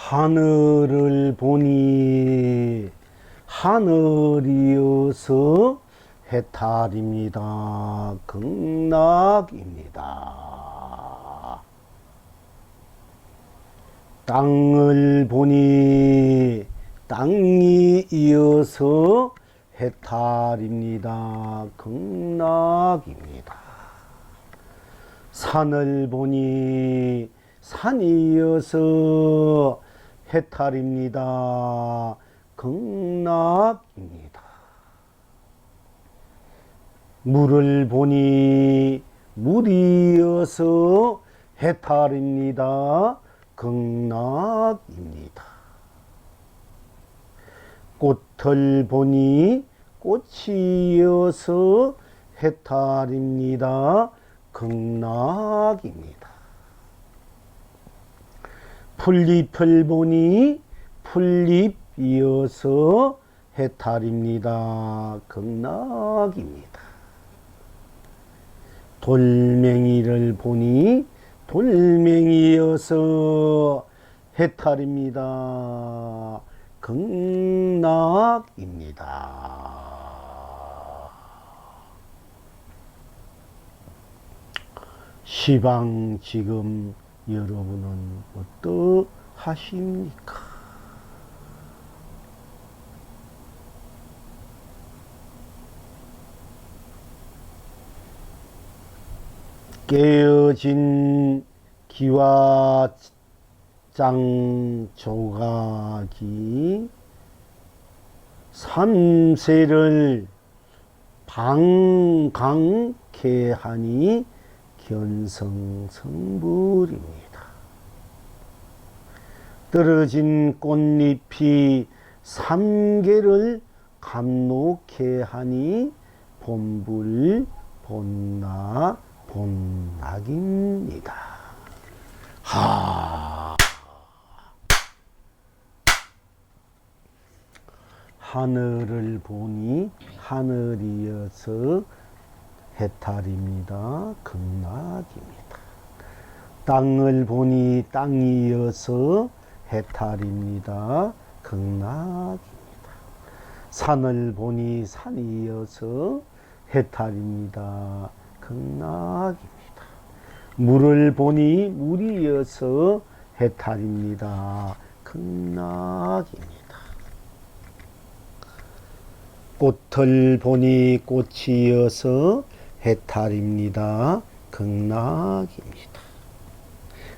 하늘을 보니 하늘이어서 해탈입니다. 극락입니다. 땅을 보니 땅이 이어서 해탈입니다. 극락입니다. 산을 보니 산이 이어서 해탈입니다. 극락입니다. 물을 보니 물이 이어서 해탈입니다. 극락입니다. 꽃을 보니 꽃이 이어서 해탈입니다. 극락입니다. 풀잎을 보니 풀잎 이어서 해탈입니다. 극락입니다. 돌멩이를 보니 돌멩이 이어서 해탈입니다. 극락입니다. 시방 지금 여러분은 어떠하십니까? 깨어진 기와장 조각이 삼세를 방강케 하니 견성성불입니다. 떨어진 꽃잎이 삼계를 감놓게 하니 본불 본락입니다. 하늘을 보니 하늘이어서 해탈입니다. 극락입니다. 땅을 보니 땅이어서 해탈입니다. 극락입니다. 산을 보니 산이어서 해탈입니다. 극락입니다. 물을 보니 물이어서 해탈입니다. 극락입니다. 꽃을 보니 꽃이어서 해탈입니다. 극락입니다.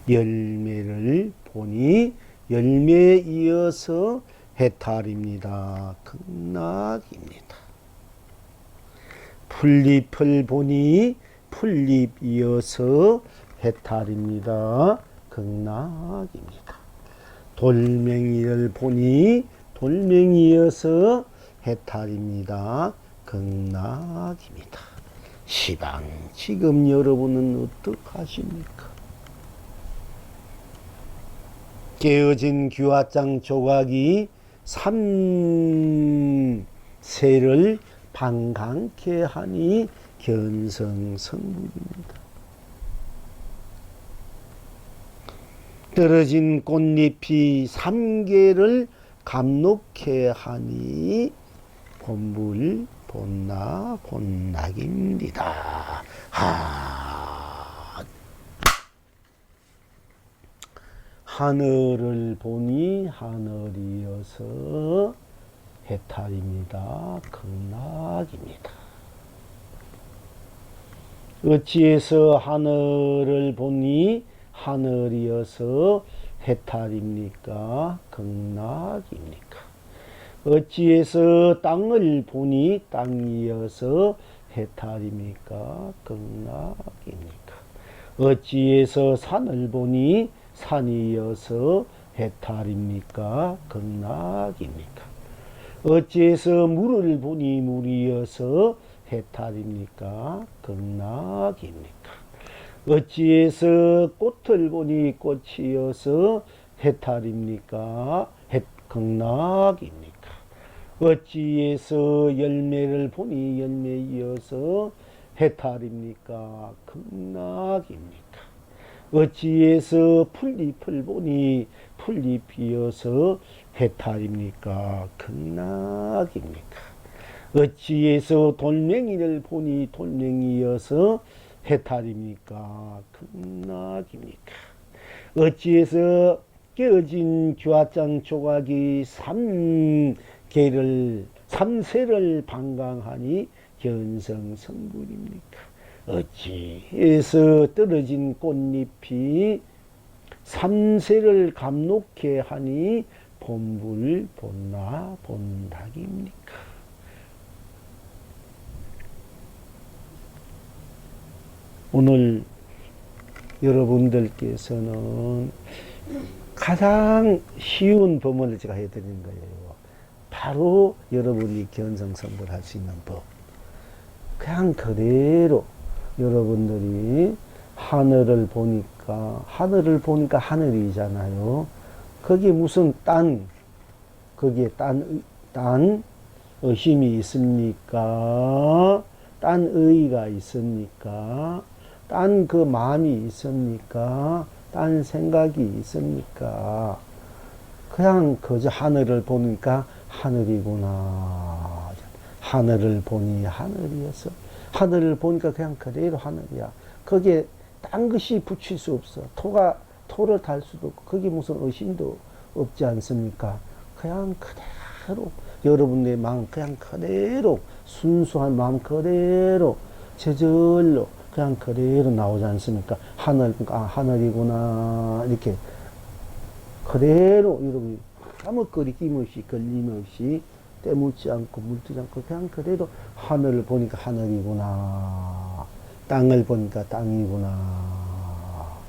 열매를 보니 열매이어서 해탈입니다. 극락입니다. 풀잎을 보니 풀잎이어서 해탈입니다. 극락입니다. 돌멩이를 보니 돌멩이여서 해탈입니다. 극락입니다. 시방 지금 여러분은 어떡하십니까? 깨어진 귀화장 조각이 삼세를 방강케 하니 견성성불입니다. 떨어진 꽃잎이 삼계를 감놓게 하니 본불 본락입니다. 하늘을 보니 하늘이어서 해탈입니다. 극락입니다. 어찌해서 하늘을 보니 하늘이어서 해탈입니까? 극락입니까? 어찌해서 땅을 보니 땅이어서 해탈입니까? 극락입니까? 어찌해서 산을 보니 산이어서 해탈입니까? 극락입니까? 어찌해서 물을 보니 물이어서 해탈입니까? 극락입니까? 어찌해서 꽃을 보니 꽃이어서 해탈입니까? 극락입니까? 어찌해서 열매를 보니 열매이어서 해탈입니까? 극락입니까? 어찌해서 풀잎을 보니 풀잎이어서 해탈입니까? 극락입니까? 어찌해서 돌멩이를 보니 돌멩이여서 해탈입니까? 극락입니까? 어찌해서 깨어진 규화장 조각이 삼세를 방광하니 견성성불입니까? 어찌해서 떨어진 꽃잎이 삼세를 감놓게 하니 본불 본나 본닭입니까? 오늘 여러분들께서는 가장 쉬운 법문을 제가 해드리는 거예요. 바로 여러분이 견성성불할 수 있는 법. 그냥 그대로 여러분들이 하늘을 보니까 하늘이잖아요. 거기에 무슨 거기에 딴 의심이 있습니까? 딴 의의가 있습니까? 딴 그 마음이 있습니까? 딴 생각이 있습니까? 그냥 그저 하늘을 보니까 하늘이구나. 하늘을 보니 하늘이어서 하늘을 보니까 그냥 그대로 하늘이야. 거기에 딴 것이 붙일 수 없어. 토를 달 수도 없고 거기에 무슨 의심도 없지 않습니까? 그냥 그대로 여러분의 마음 그냥 그대로 순수한 마음 그대로 저절로 그냥 그대로 나오지 않습니까? 하늘이구나 이렇게 그대로 여러분이 아무 거리낌 없이 걸림 없이 때묻지 않고 물뜨지 않고 그냥 그대로 하늘을 보니까 하늘이구나, 땅을 보니까 땅이구나,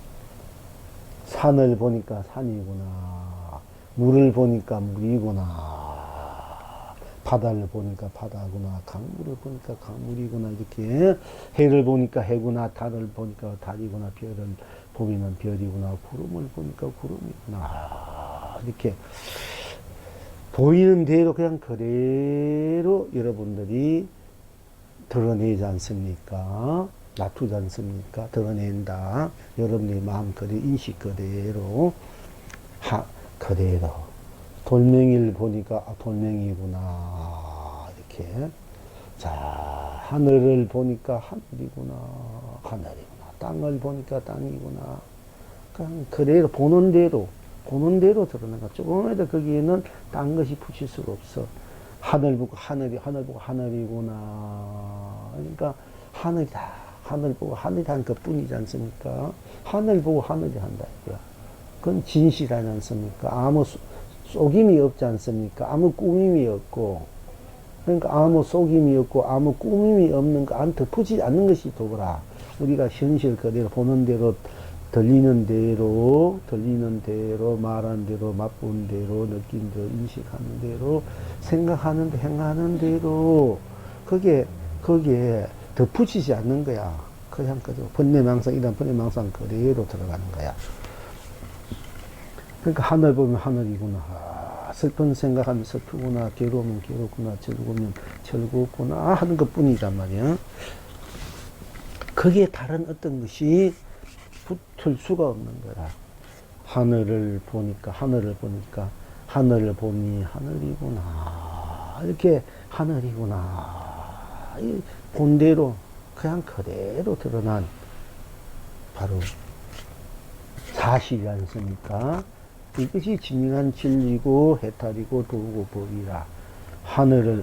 산을 보니까 산이구나, 물을 보니까 물이구나, 바다를 보니까 바다구나, 강물을 보니까 강물이구나, 이렇게 해를 보니까 해구나, 달을 보니까 달이구나, 별을 보면 별이구나, 구름을 보니까 구름이구나, 이렇게 보이는 대로 그냥 그대로 여러분들이 드러내지 않습니까? 놔두지 않습니까? 드러낸다. 여러분의 마음 그대로, 인식 그대로, 그대로. 돌멩이를 보니까, 돌멩이구나. 이렇게. 자, 하늘을 보니까 하늘이구나. 하늘이구나. 땅을 보니까 땅이구나. 그냥 그대로 보는 대로 드러나가. 조금이라도 거기에는 딴 것이 붙일 수가 없어. 하늘 보고 하늘 보고 하늘이구나. 그러니까 하늘이다. 하늘 보고 하늘이 한 것 뿐이지 않습니까? 하늘 보고 하늘이 한다. 그건 진실하지 않습니까? 아무 속임이 없지 않습니까? 아무 꾸밈이 없고. 그러니까 아무 속임이 없고 아무 꾸밈이 없는 거 안 덮어지지 않는 것이 도구라. 우리가 현실 그대로 보는 대로 들리는 대로, 말하는 대로, 맛본 대로, 느낀 대로, 인식하는 대로, 생각하는 대로, 행하는 대로, 거기에 덧붙이지 않는 거야. 그냥 그대로. 번뇌망상, 이런 번뇌망상 그대로 들어가는 거야. 그러니까 하늘 보면 하늘이구나. 슬픈 생각하면 슬프구나. 괴로우면 괴롭구나. 즐거우면 즐겁구나. 하는 것 뿐이란 말이야. 거기에 다른 어떤 것이 붙을 수가 없는 거라. 하늘을 보니까 하늘을 보니 하늘이구나. 이렇게 하늘이구나. 본대로 그냥 그대로 드러난 바로 사실이 않습니까? 이것이 진정한 진리고 해탈이고 도고 법이라. 하늘을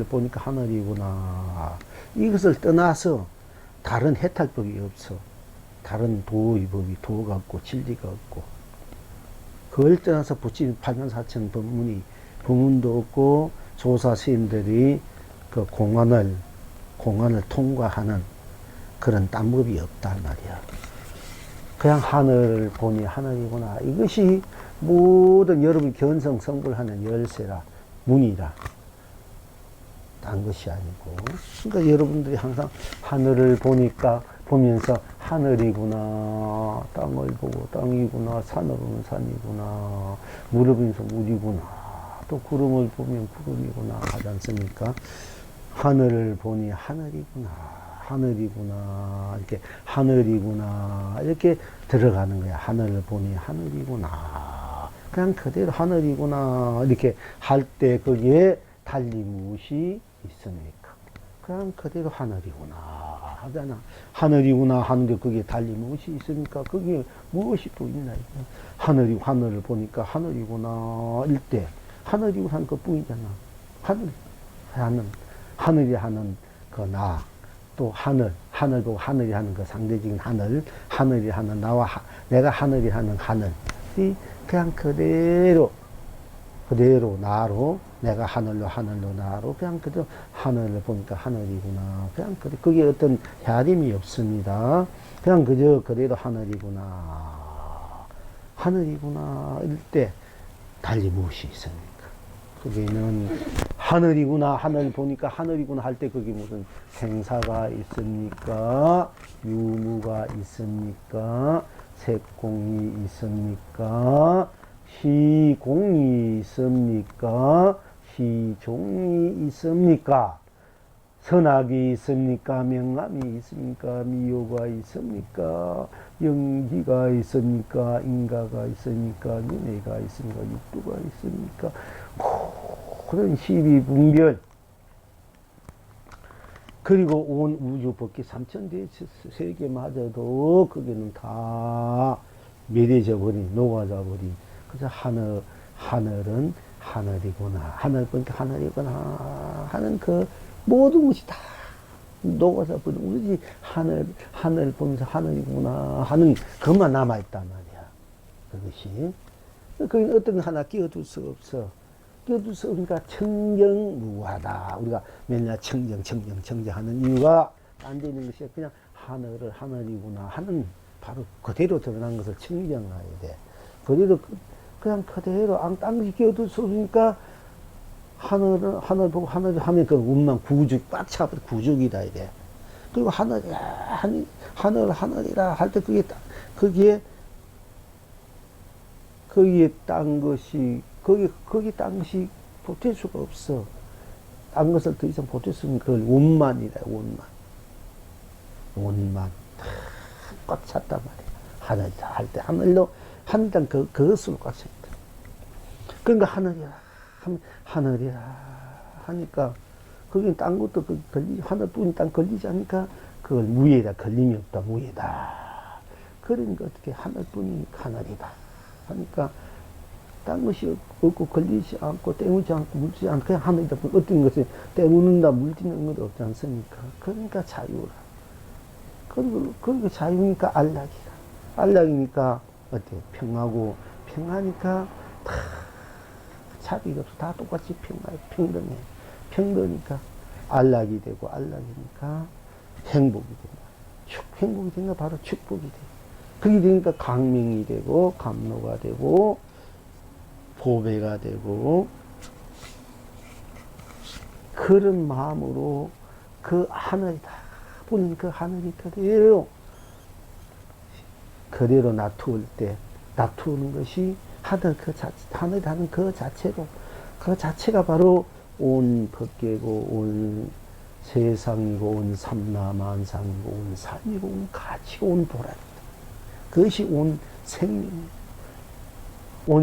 보니까 하늘이구나. 이것을 떠나서 다른 해탈법이 없어. 다른 도의 법이 도가 없고 진리가 없고, 그걸 떠나서 붙인 8만4천 법문도 없고, 조사 스님들이 그 공안을 통과하는 그런 딴 법이 없단 말이야. 그냥 하늘을 보니 하늘이구나. 이것이 모든 여러분이 견성성불하는 열쇠라, 문이라. 딴 것이 아니고. 그러니까 여러분들이 항상 하늘을 보면서 하늘이구나, 땅을 보고 땅이구나, 산을 보면 산이구나, 물을 보면서 물이구나, 또 구름을 보면 구름이구나 하지 않습니까? 하늘을 보니 하늘이구나, 하늘이구나. 이렇게 하늘이구나. 이렇게 들어가는 거야. 하늘을 보니 하늘이구나. 그냥 그대로 하늘이구나. 이렇게 할 때 거기에 달리 무엇이 있습니까? 그냥 그대로 하늘이구나 하잖아. 하늘이구나 하는데 거기에 달리 무엇이 있습니까? 거기에 무엇이 또 있나? 하늘을 보니까 하늘이구나 일 때 하늘이고 하는 것 뿐이잖아. 하늘이 하는 그 나, 또 하늘 보고 하늘이 하는 그 상대적인 하늘이 하는 나와 내가 하늘이 하는 하늘이 그냥 그대로 나로, 내가 하늘로 나로, 그냥 그대로 하늘을 보니까 하늘이구나. 그냥 그게 어떤 야림이 없습니다. 그냥 그대로 하늘이구나. 이럴 때 달리 무엇이 있습니까? 거기는 하늘이구나, 하늘 보니까 하늘이구나 할 때 거기 무슨 생사가 있습니까? 유무가 있습니까? 색공이 있습니까? 시공이 있습니까? 시종이 있습니까? 선악이 있습니까? 명암이 있습니까? 미호가 있습니까? 영기가 있습니까? 인가가 있습니까? 윤회가 있습니까? 육두가 있습니까? 모든 시비분별, 그리고 온 우주 법계 삼천대 세계마저도 거기는 다 미래져 버린, 녹아져 버린. 그래서 하늘은 하늘이구나. 하늘 보니까 하늘이구나 하는 그 모든 것이 다 녹아져 버린, 우리 하늘 보면서 하늘이구나 하는 것만 남아있단 말이야. 그것이. 거기 어떤 거 하나 끼워둘 수 없어. 끼워둘 수 없으니까 청정무하다. 우리가 맨날 청정하는 이유가 앉아있는 것이 그냥 하늘을 하늘이구나 하는 바로 그대로 드러난 것을 청정해야 돼. 그냥 그대로 딴 것이 끼워둘 수 없으니까 하늘 보고 하늘 하면 그 운만 꽉 차버려 구죽이다 이래. 그리고 하늘이라 할 때 거기에 딴 것이 거기 딴 것이 보탤 수가 없어. 딴 것을 더 이상 보탤 그걸 원만이다. 원만 꽉 찼단 말이야. 하늘이라 할 때 하늘이란 그것으로 꽉 찼다. 그러니까 하늘이라 하니까 거긴 딴 것도 하늘뿐인 땅 걸리지 않으니까 그걸 무예다. 걸림이 없다. 무예다. 그러니까 어떻게 하늘뿐이 하늘이다 하니까 딴 것이 없고 걸리지 않고 때무지 않고 물지 않고 그냥 하늘이다. 어떤 것이 때무는다 물지는 것도 없지 않습니까? 그러니까 자유라. 그리고 자유니까 안락이라. 안락이니까 어때? 평하니까 다 차비가 없어. 다 똑같이 평등해. 평등이니까 안락이 되고, 안락이니까 행복이 된다. 행복이 된다. 바로 축복이 돼. 그게 되니까 강명이 되고, 감로가 되고, 보배가 되고, 그런 마음으로 그 하늘이다. 보는 그 하늘이 그대로 놔두을 때, 놔두는 것이 하늘이라는 그 자체로, 그 자체가 바로 온 법계고, 온 세상이고, 온 삼라만상이고, 온 삶이고, 온 가치고, 온 보람이다. 그것이 온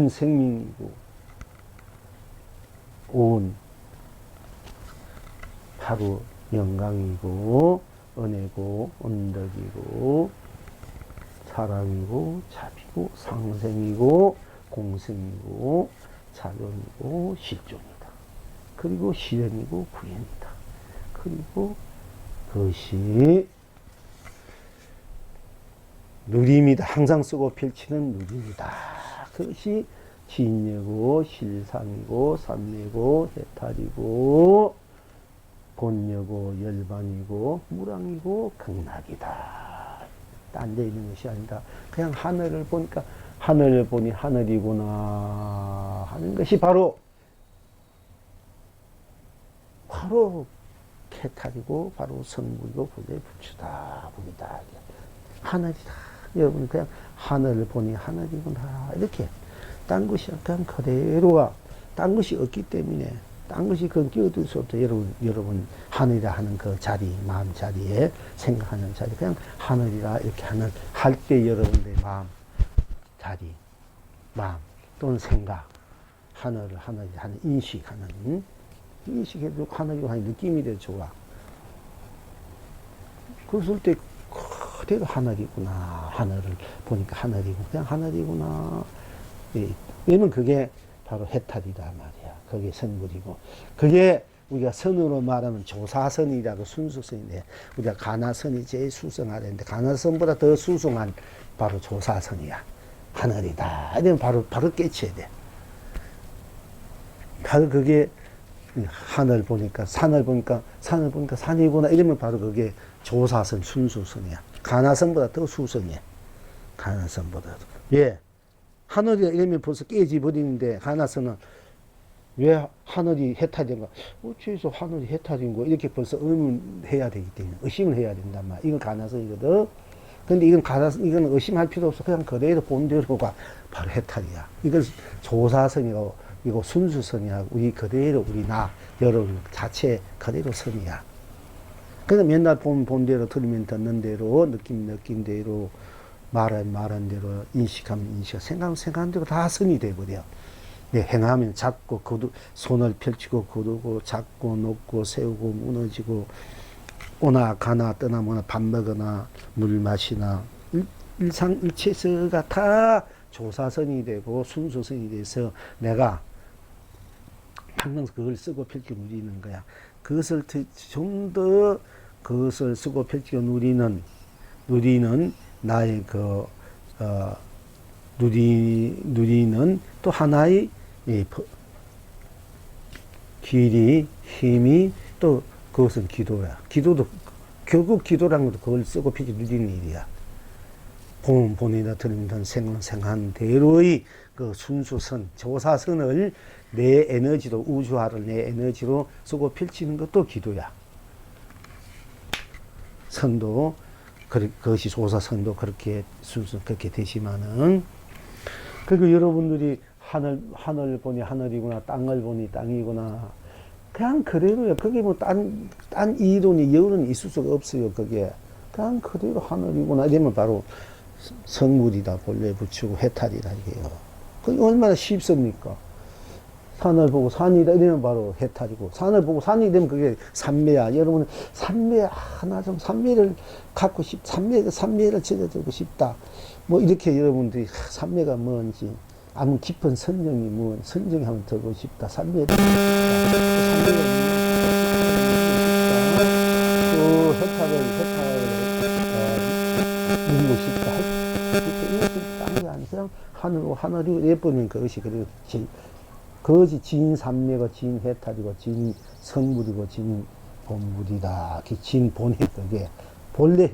생명이고, 온 바로 영광이고, 은혜고, 언덕이고, 사랑이고, 자비고, 상생이고, 공생이고, 자연이고, 실종이다. 그리고 실현이고, 구현이다. 그리고 그것이 누림이다. 항상 쓰고 펼치는 누림이다. 그것이 진여고, 실상이고, 삼매고, 해탈이고, 본여고, 열반이고, 무랑이고, 극락이다. 딴 데 있는 것이 아니다. 그냥 하늘을 보니 하늘이구나 하는 것이 바로 해탈이고, 바로 성불이고, 부재의 부추다. 부이다. 하늘이다. 여러분, 그냥 하늘을 보니 하늘이구나. 이렇게. 딴 것이 그냥 그대로와, 딴 것이 없기 때문에, 딴 것이 그건 끼어들 수 없죠. 여러분, 하늘이라 하는 그 자리, 마음 자리에, 생각하는 자리, 그냥 하늘이라 이렇게 할 때 여러분들의 마음 자리, 마음, 또는 생각, 하늘을 하는 인식하는, 인식해도 하늘이고 하는 느낌이 더 좋아. 그랬을 때, 그대로 하늘이구나. 하늘을 보니까 하늘이고, 그냥 하늘이구나. 예. 왜냐면 그게 바로 해탈이다 말이야. 그게 선물이고. 그게 우리가 선으로 말하면 조사선이라고 순수선인데, 우리가 가나선이 제일 수성하는데, 가나선보다 더 수성한 바로 조사선이야. 하늘이다. 이러면 바로 깨쳐야 돼. 바로 그게 하늘 보니까, 산을 보니까 산이구나. 이러면 바로 그게 조사선, 순수선이야. 가나선보다 더 수선이야. 가나선보다. 예. 하늘이 이러면 벌써 깨져버리는데, 가나선은 왜 하늘이 해탈된가? 어째서 하늘이 해탈인 거? 이렇게 벌써 의문해야 되기 때문에, 의심을 해야 된단 말이야. 이건 가나선이거든. 근데 이건 의심할 필요 없어. 그냥 그대로 본대로가 바로 해탈이야. 이건 조사선이고, 이거 순수선이하고, 그대로 여러분 자체 그대로 선이야. 그래서 맨날 본대로, 들으면 듣는 대로, 느낀 대로, 말한 대로, 인식하면 인식, 생각한 대로 다 선이 돼버려. 네, 행하면 잡고, 손을 펼치고, 거두고, 잡고, 놓고, 세우고, 무너지고, 오나, 가나, 떠나거나, 밥 먹거나, 물 마시나, 일체서가 다 조사선이 되고, 순수선이 돼서 내가 항상 그걸 쓰고 펼치고 누리는 거야. 그것을 좀 더, 그것을 쓰고 펼치고 누리는 나의 누리는 또 하나의 길이, 힘이, 또 그것은 기도야. 결국 기도란 것도 그걸 쓰고 펴지 누리는 일이야. 본이나 들으면 생각한 대로의 그 순수선, 조사선을 내 에너지로, 우주화를 내 에너지로 쓰고 펼치는 것도 기도야. 선도, 그것이 조사선도 그렇게 그렇게 되지만은, 그리고 여러분들이 하늘 보니 하늘이구나, 땅을 보니 땅이구나, 그냥 그대로요. 그게 뭐 딴 이론이 여론이 있을 수가 없어요. 그게 그냥 그대로 하늘이구나 이러면 바로 성물이다 본래 붙이고 해탈이다 이게요. 그게 얼마나 쉽습니까? 산을 보고 산이다 이러면 바로 해탈이고, 산을 보고 산이 되면 그게 삼매야. 여러분, 삼매 하나 좀 삼매를 갖고 삼매를 지어주고 싶다. 뭐 이렇게 여러분들이 삼매가 뭔지, 아무 깊은 선정이 선정이 한번 들고 싶다. 삼매를 또 누리고 싶다. 이것이 딴 게 아니라 하늘이고 예쁘면 그것이 그것이 진삼매가 진해탈이고 진성물이고 진본물이다. 진본해. 그게 본래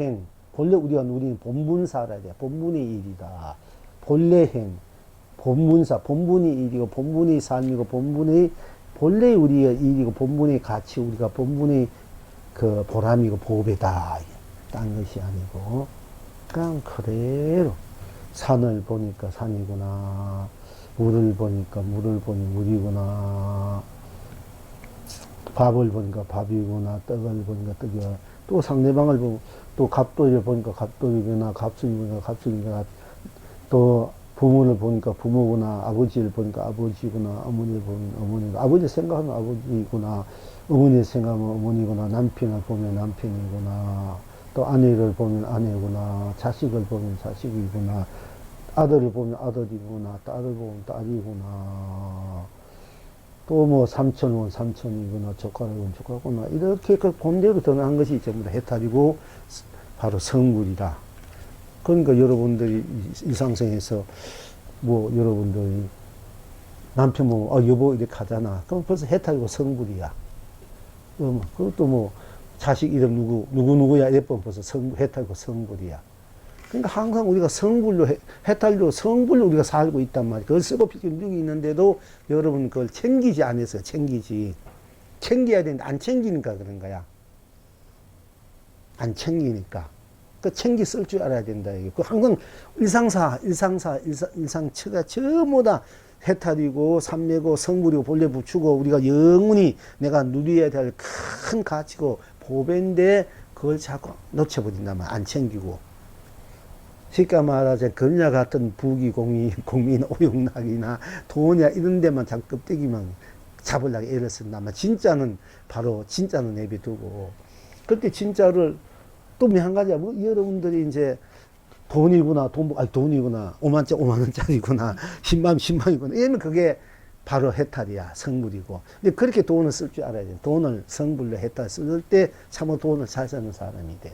우리가 누리는 본분사라 돼. 본분의 일이다. 본래 행, 본문사, 본분의 일이고 본분의 삶이고 본래 우리의 일이고 본분의 가치, 우리가 본분의 그 보람이고 보배다. 딴 것이 아니고 그냥 그대로 산을 보니까 산이구나, 물을 보니까 물을 보니 물이구나, 밥을 보니까 밥이구나, 떡을 보니까 떡이야. 또 상대방을 보고 또 갑돌이를 보니까 갑돌이구나, 갑술이 보니까 갑술이구나, 또 부모를 보니까 부모구나, 아버지를 보니까 아버지구나, 어머니를 보면 어머니구나, 아버지 생각하면 아버지구나, 어머니 생각하면 어머니구나, 남편을 보면 남편이구나, 또 아내를 보면 아내구나, 자식을 보면 자식이구나, 아들을 보면 아들이구나, 딸을 보면 딸이구나, 또 뭐 삼촌은 삼촌이구나, 조카를 보면 조카구나, 이렇게 그 본대로 드러난 것이 전부 다 해탈이고 바로 성물이다. 그러니까 여러분들이 일상생에서 뭐 여러분들이 남편 보면 여보 이렇게 하잖아. 그럼 벌써 해탈이고 성물이야. 그것도 뭐 자식 이름 누구야 이랬으면 벌써 해탈이고 성물이야. 그러니까 항상 우리가 해탈로 성불로 우리가 살고 있단 말이야. 그걸 쓰고 누리고 있는데도 여러분 그걸 챙기지 않았어요. 챙겨야 되는데 안 챙기니까 그런 거야. 안 챙기니까. 그 챙기 쓸 줄 알아야 된다. 이게. 그 항상 일상처가 전부 다 해탈이고 삼매고 성불이고 본래 부추고 우리가 영원히 내가 누려야 될 큰 가치고 보배인데 그걸 자꾸 놓쳐버린다면 안 챙기고 쉽게 말하자 건야 같은 부귀 공민 오용락이나 돈이나 이런 데만 자꾸 껍데기만 잡으려고 애를 쓴다면 진짜는 바로 진짜는 내비두고 그때 진짜를 또 한 가지야 뭐 여러분들이 이제 돈이구나 돈이구나 5만원짜리구나 10만이구나 이러면 그게 바로 해탈이야 성불이고 근데 그렇게 돈을 쓸 줄 알아야 돼 돈을 성불로 해탈 쓸 때 참으로 돈을 잘 쓰는 사람이 돼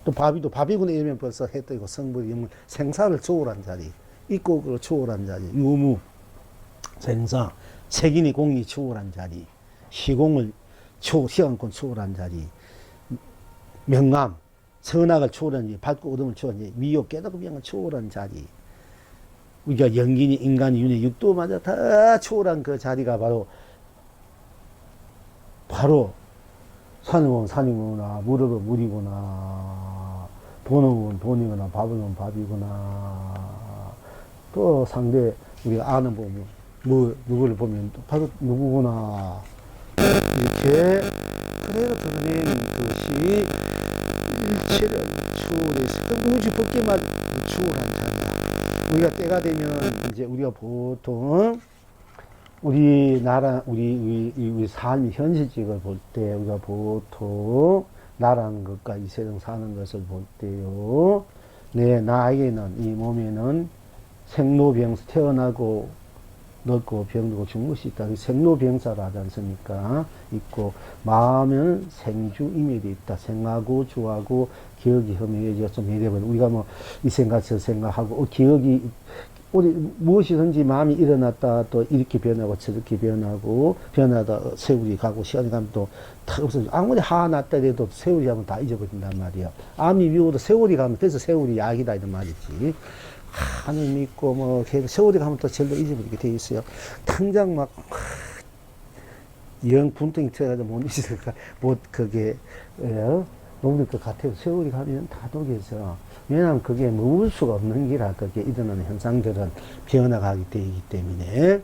또 밥이구나 이러면 벌써 해탈이고 성불이 생사를 초월한 자리 입국을 초월한 자리 유무 생사 색인이 공이 초월한 자리 시공을 시간권 초월한 자리 명암 선악을 초월한 자리 밝고 어둠을 초월한 자리 미혹 깨닫고 명을 초월한 자리 우리가 영긴이 인간이 윤회 육도마저 다 초월한 그 자리가 바로 산을 보면 산이구나 물을 보면 물이구나 돈을 보면 돈이구나 밥을 보면 밥이구나 또 상대 우리가 아는 보면 뭐 누구를 보면 또 바로 누구구나 이렇게 그대로 드러낸 것이 일체를 초월해서 우주 밖에만 초월한 자리야. 우리가 때가 되면 이제 우리가 보통 우리나라 우리 삶의 현실직을 볼 때 우리가 보통 나라는 것과 이 세상 사는 것을 볼 때요. 나에게는 이 몸에는 생로병사 태어나고 늙고 병들고 죽는 것이 있다. 생로병사를 하지 않습니까? 있고 마음은 생주이멸이 있다. 생하고 주하고 기억이 허무해져서 미래버려. 우리가 뭐 이 생각 저 생각하고 기억이 우리 무엇이든지 마음이 일어났다 또 이렇게 변하고 저렇게 변하다 세월이 가고 시간이 가면 또 다 없어져. 아무리 화났다 해도 세월이 가면 다 잊어버린단 말이야. 암이 미워도 세월이 가면 그래서 세월이 약이다 이런 말이지. 하늘 믿고 뭐 세월이 가면 또 절로 잊어버리게 돼 있어요. 당장 막 영 분통이 터져가지고 못 잊을까 못 그게 녹을 것 같아요. 세월이 가면 다 녹여져. 왜냐하면 그게 먹을 수가 없는 기라 그게 일어나는 현상들은 변화가게 되기 때문에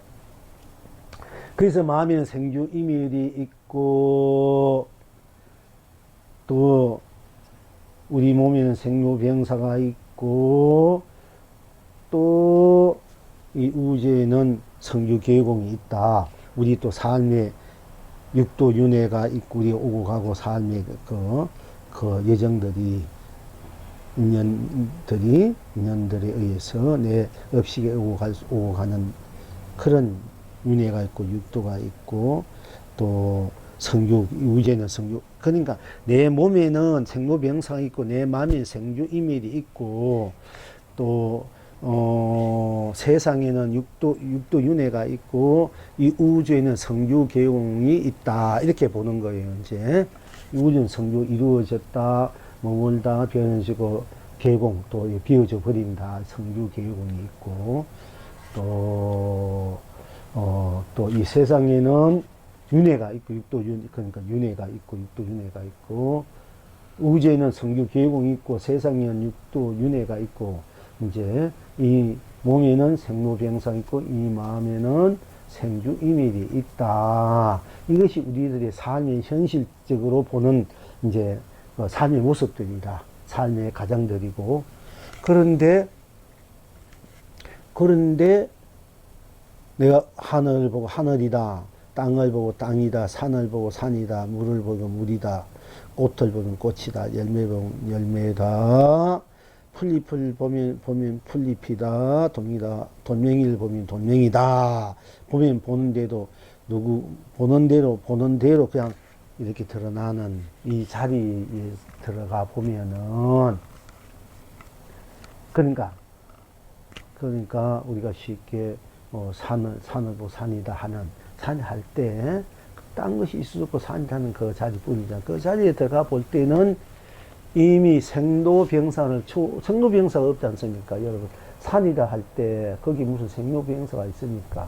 그래서 마음에는 생주 이멸이 있고 또 우리 몸에는 생로병사가 있고 또 이 우주에는 성주계공이 있다. 우리 또 삶의 육도윤회가 있고 우리 오고 가고 삶의 그 예정들이 인연들에 의해서 내 업식에 오고 가는 그런 윤회가 있고 육도가 있고 또 성주 우주에는 성주 그러니까 내 몸에는 생로병사가 있고 내 마음에 생주이멸이 있고 또 세상에는 육도윤회가 있고 이 우주에는 성주계공이 있다 이렇게 보는 거예요. 이제 우주는 성주 이루어졌다 머물다 변해지고 계공 또 비워져 버린다 성주계공이 있고 또 이 세상에는 윤회가 있고 그러니까 윤회가 있고 육도윤회가 있고 우주에는 성주계공이 있고 세상에는 육도윤회가 있고 이제 이 몸에는 생로병사가 있고 이 마음에는 생주이멸이 있다. 이것이 우리들의 삶의 현실적으로 보는 이제 삶의 모습들이다. 삶의 가장들이고 그런데 내가 하늘을 보고 하늘이다. 땅을 보고 땅이다. 산을 보고 산이다. 물을 보고 물이다. 꽃을 보면 꽃이다. 열매 보면 열매다. 풀잎을 보면 풀잎이다. 돈명이를 보면 돈명이다. 보면 보는 대로 그냥 이렇게 드러나는 이 자리에 들어가 보면은 그러니까 우리가 쉽게 산을 보고 산이다 하는 산이 할 때 딴 것이 있을 수 없고 산이라는 그 자리뿐이잖아. 그 자리에 들어가 볼 때는 이미 생로병사가 없지 않습니까? 여러분 산이다 할 때 거기 무슨 생로병사가 있습니까?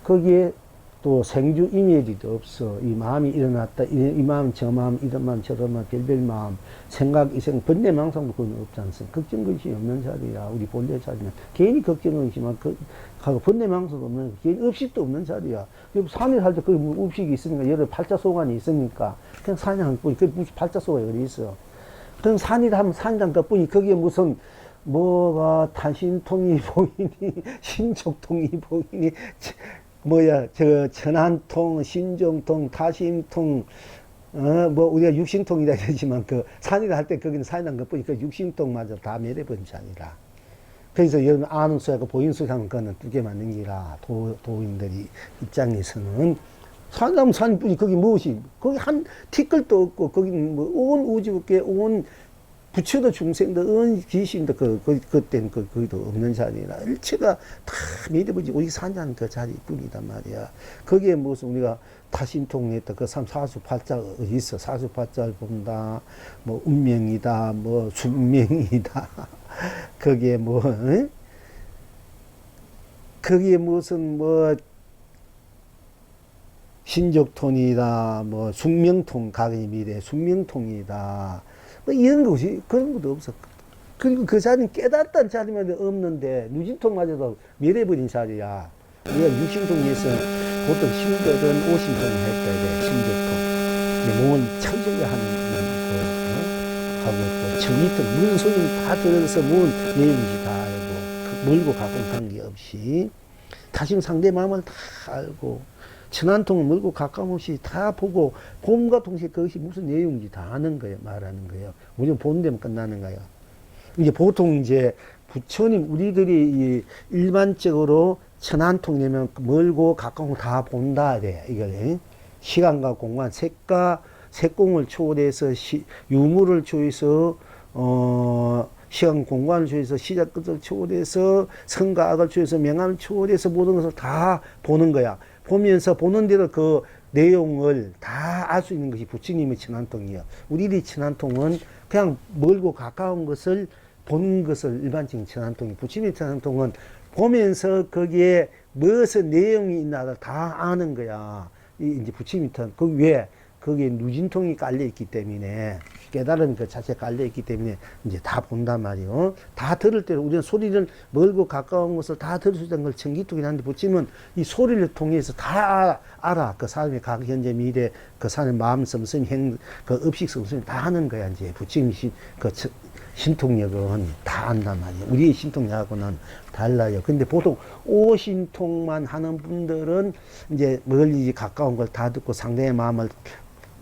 거기에 또 생주 이미지도 없어. 이 마음이 일어났다. 이 마음, 저 마음, 이런 마음, 저런 마음, 별별 마음, 생각, 이생, 번뇌망상도 그건 없지 않습니까? 걱정근심이 없는 자리야. 우리 본래 자리는. 괜히 걱정근심만, 하고 번뇌망상도 없는, 괜히 의식도 없는 자리야. 산에 살 때 그 의식이 있으니까, 여러 팔자소관이 있으니까, 그냥 산이 한 뿐이, 그 무슨 팔자소가 어디 있어. 그럼 산이다 하면 산이란 것 뿐이, 거기에 무슨, 뭐가 타심통이 보이니, 신족통이 보이니, 뭐야, 천안통, 신정통, 타심통, 뭐, 우리가 육신통이라 그러지만, 산이라 할 때 거기는 산이란 것 뿐이, 육신통마저 다 멸해버린 자리라. 그래서 여러분, 아는 수하고 보이는 수 하면 그거는 두 개 맞는 기라, 도인들이 입장에서는. 산이라면 산일 뿐이, 거기 무엇이, 거기 한 티끌도 없고, 거기는 뭐, 온 우주계, 온 부처도 중생도 은 귀신도 그때는 거기도 없는 자리라. 일체가 다 믿어보지. 우리 산자는 그 자리뿐이단 말이야. 거기에 무슨 우리가 타심통했다. 그 사주팔자 어디 있어? 사주팔자를 본다. 뭐 운명이다. 뭐 숙명이다. 거기에 뭐, 응? 거기에 무슨 뭐 신족통이다. 뭐 숙명통, 가근이 미래 숙명통이다. 뭐 이런 것이 그런 것도 없어. 그리고 그 자리는 깨닫다는 자리만 없는데 누진통마저도 멸해버린 자리야. 우리가 육신통에서 보통 신들은 오신통을 했다 이래. 신적통. 몸은 청정을 하는 하고 또 청리통 무슨 소리는 다 들어서 뭔 내용인지 다 알고 멀고 가까운 관계없이 다시 상대 마음을 다 알고 천안통을 멀고 가까움 없이 다 보고 봄과 동시에 그것이 무슨 내용인지 다 아는 거예요. 말하는 거예요. 우리는 보는 데만 끝나는 거예요. 이제 보통 이제 부처님 우리들이 일반적으로 천안통이면 멀고 가까운 거 다 본다 이래. 이걸 시간과 공간, 색과 색공을 초월해서 유무를 초월해서 시간 공간을 초월해서 시작 끝을 초월해서 선과 악을 초월해서 명암을 초월해서 모든 것을 다 보는 거야. 보면서 보는 대로 그 내용을 다 알 수 있는 것이 부처님의 천안통이에요. 우리들의 천안통은 그냥 멀고 가까운 것을 보는 것을 일반적인 천안통이, 부처님의 천안통은 보면서 거기에 무엇의 내용이 있나를 다 아는 거야. 이제 부처님의 천, 그 왜? 거기에 누진통이 깔려있기 때문에, 깨달은 그 자체가 깔려있기 때문에 이제 다 본단 말이요. 다 들을 때는 우리는 소리를 멀고 가까운 것을 다 들을 수 있다는 걸 청기통이 하는데 부처님은 이 소리를 통해서 다 알아. 그 사람의 각 현재 미래, 그 사람의 마음 섬섬 그 업식 섬섬 다 하는 거야. 이제 부처님이 신통력은 다 안단 말이에요. 우리의 신통력하고는 달라요. 근데 보통 오신통만 하는 분들은 이제 멀리 가까운 걸 다 듣고 상대의 마음을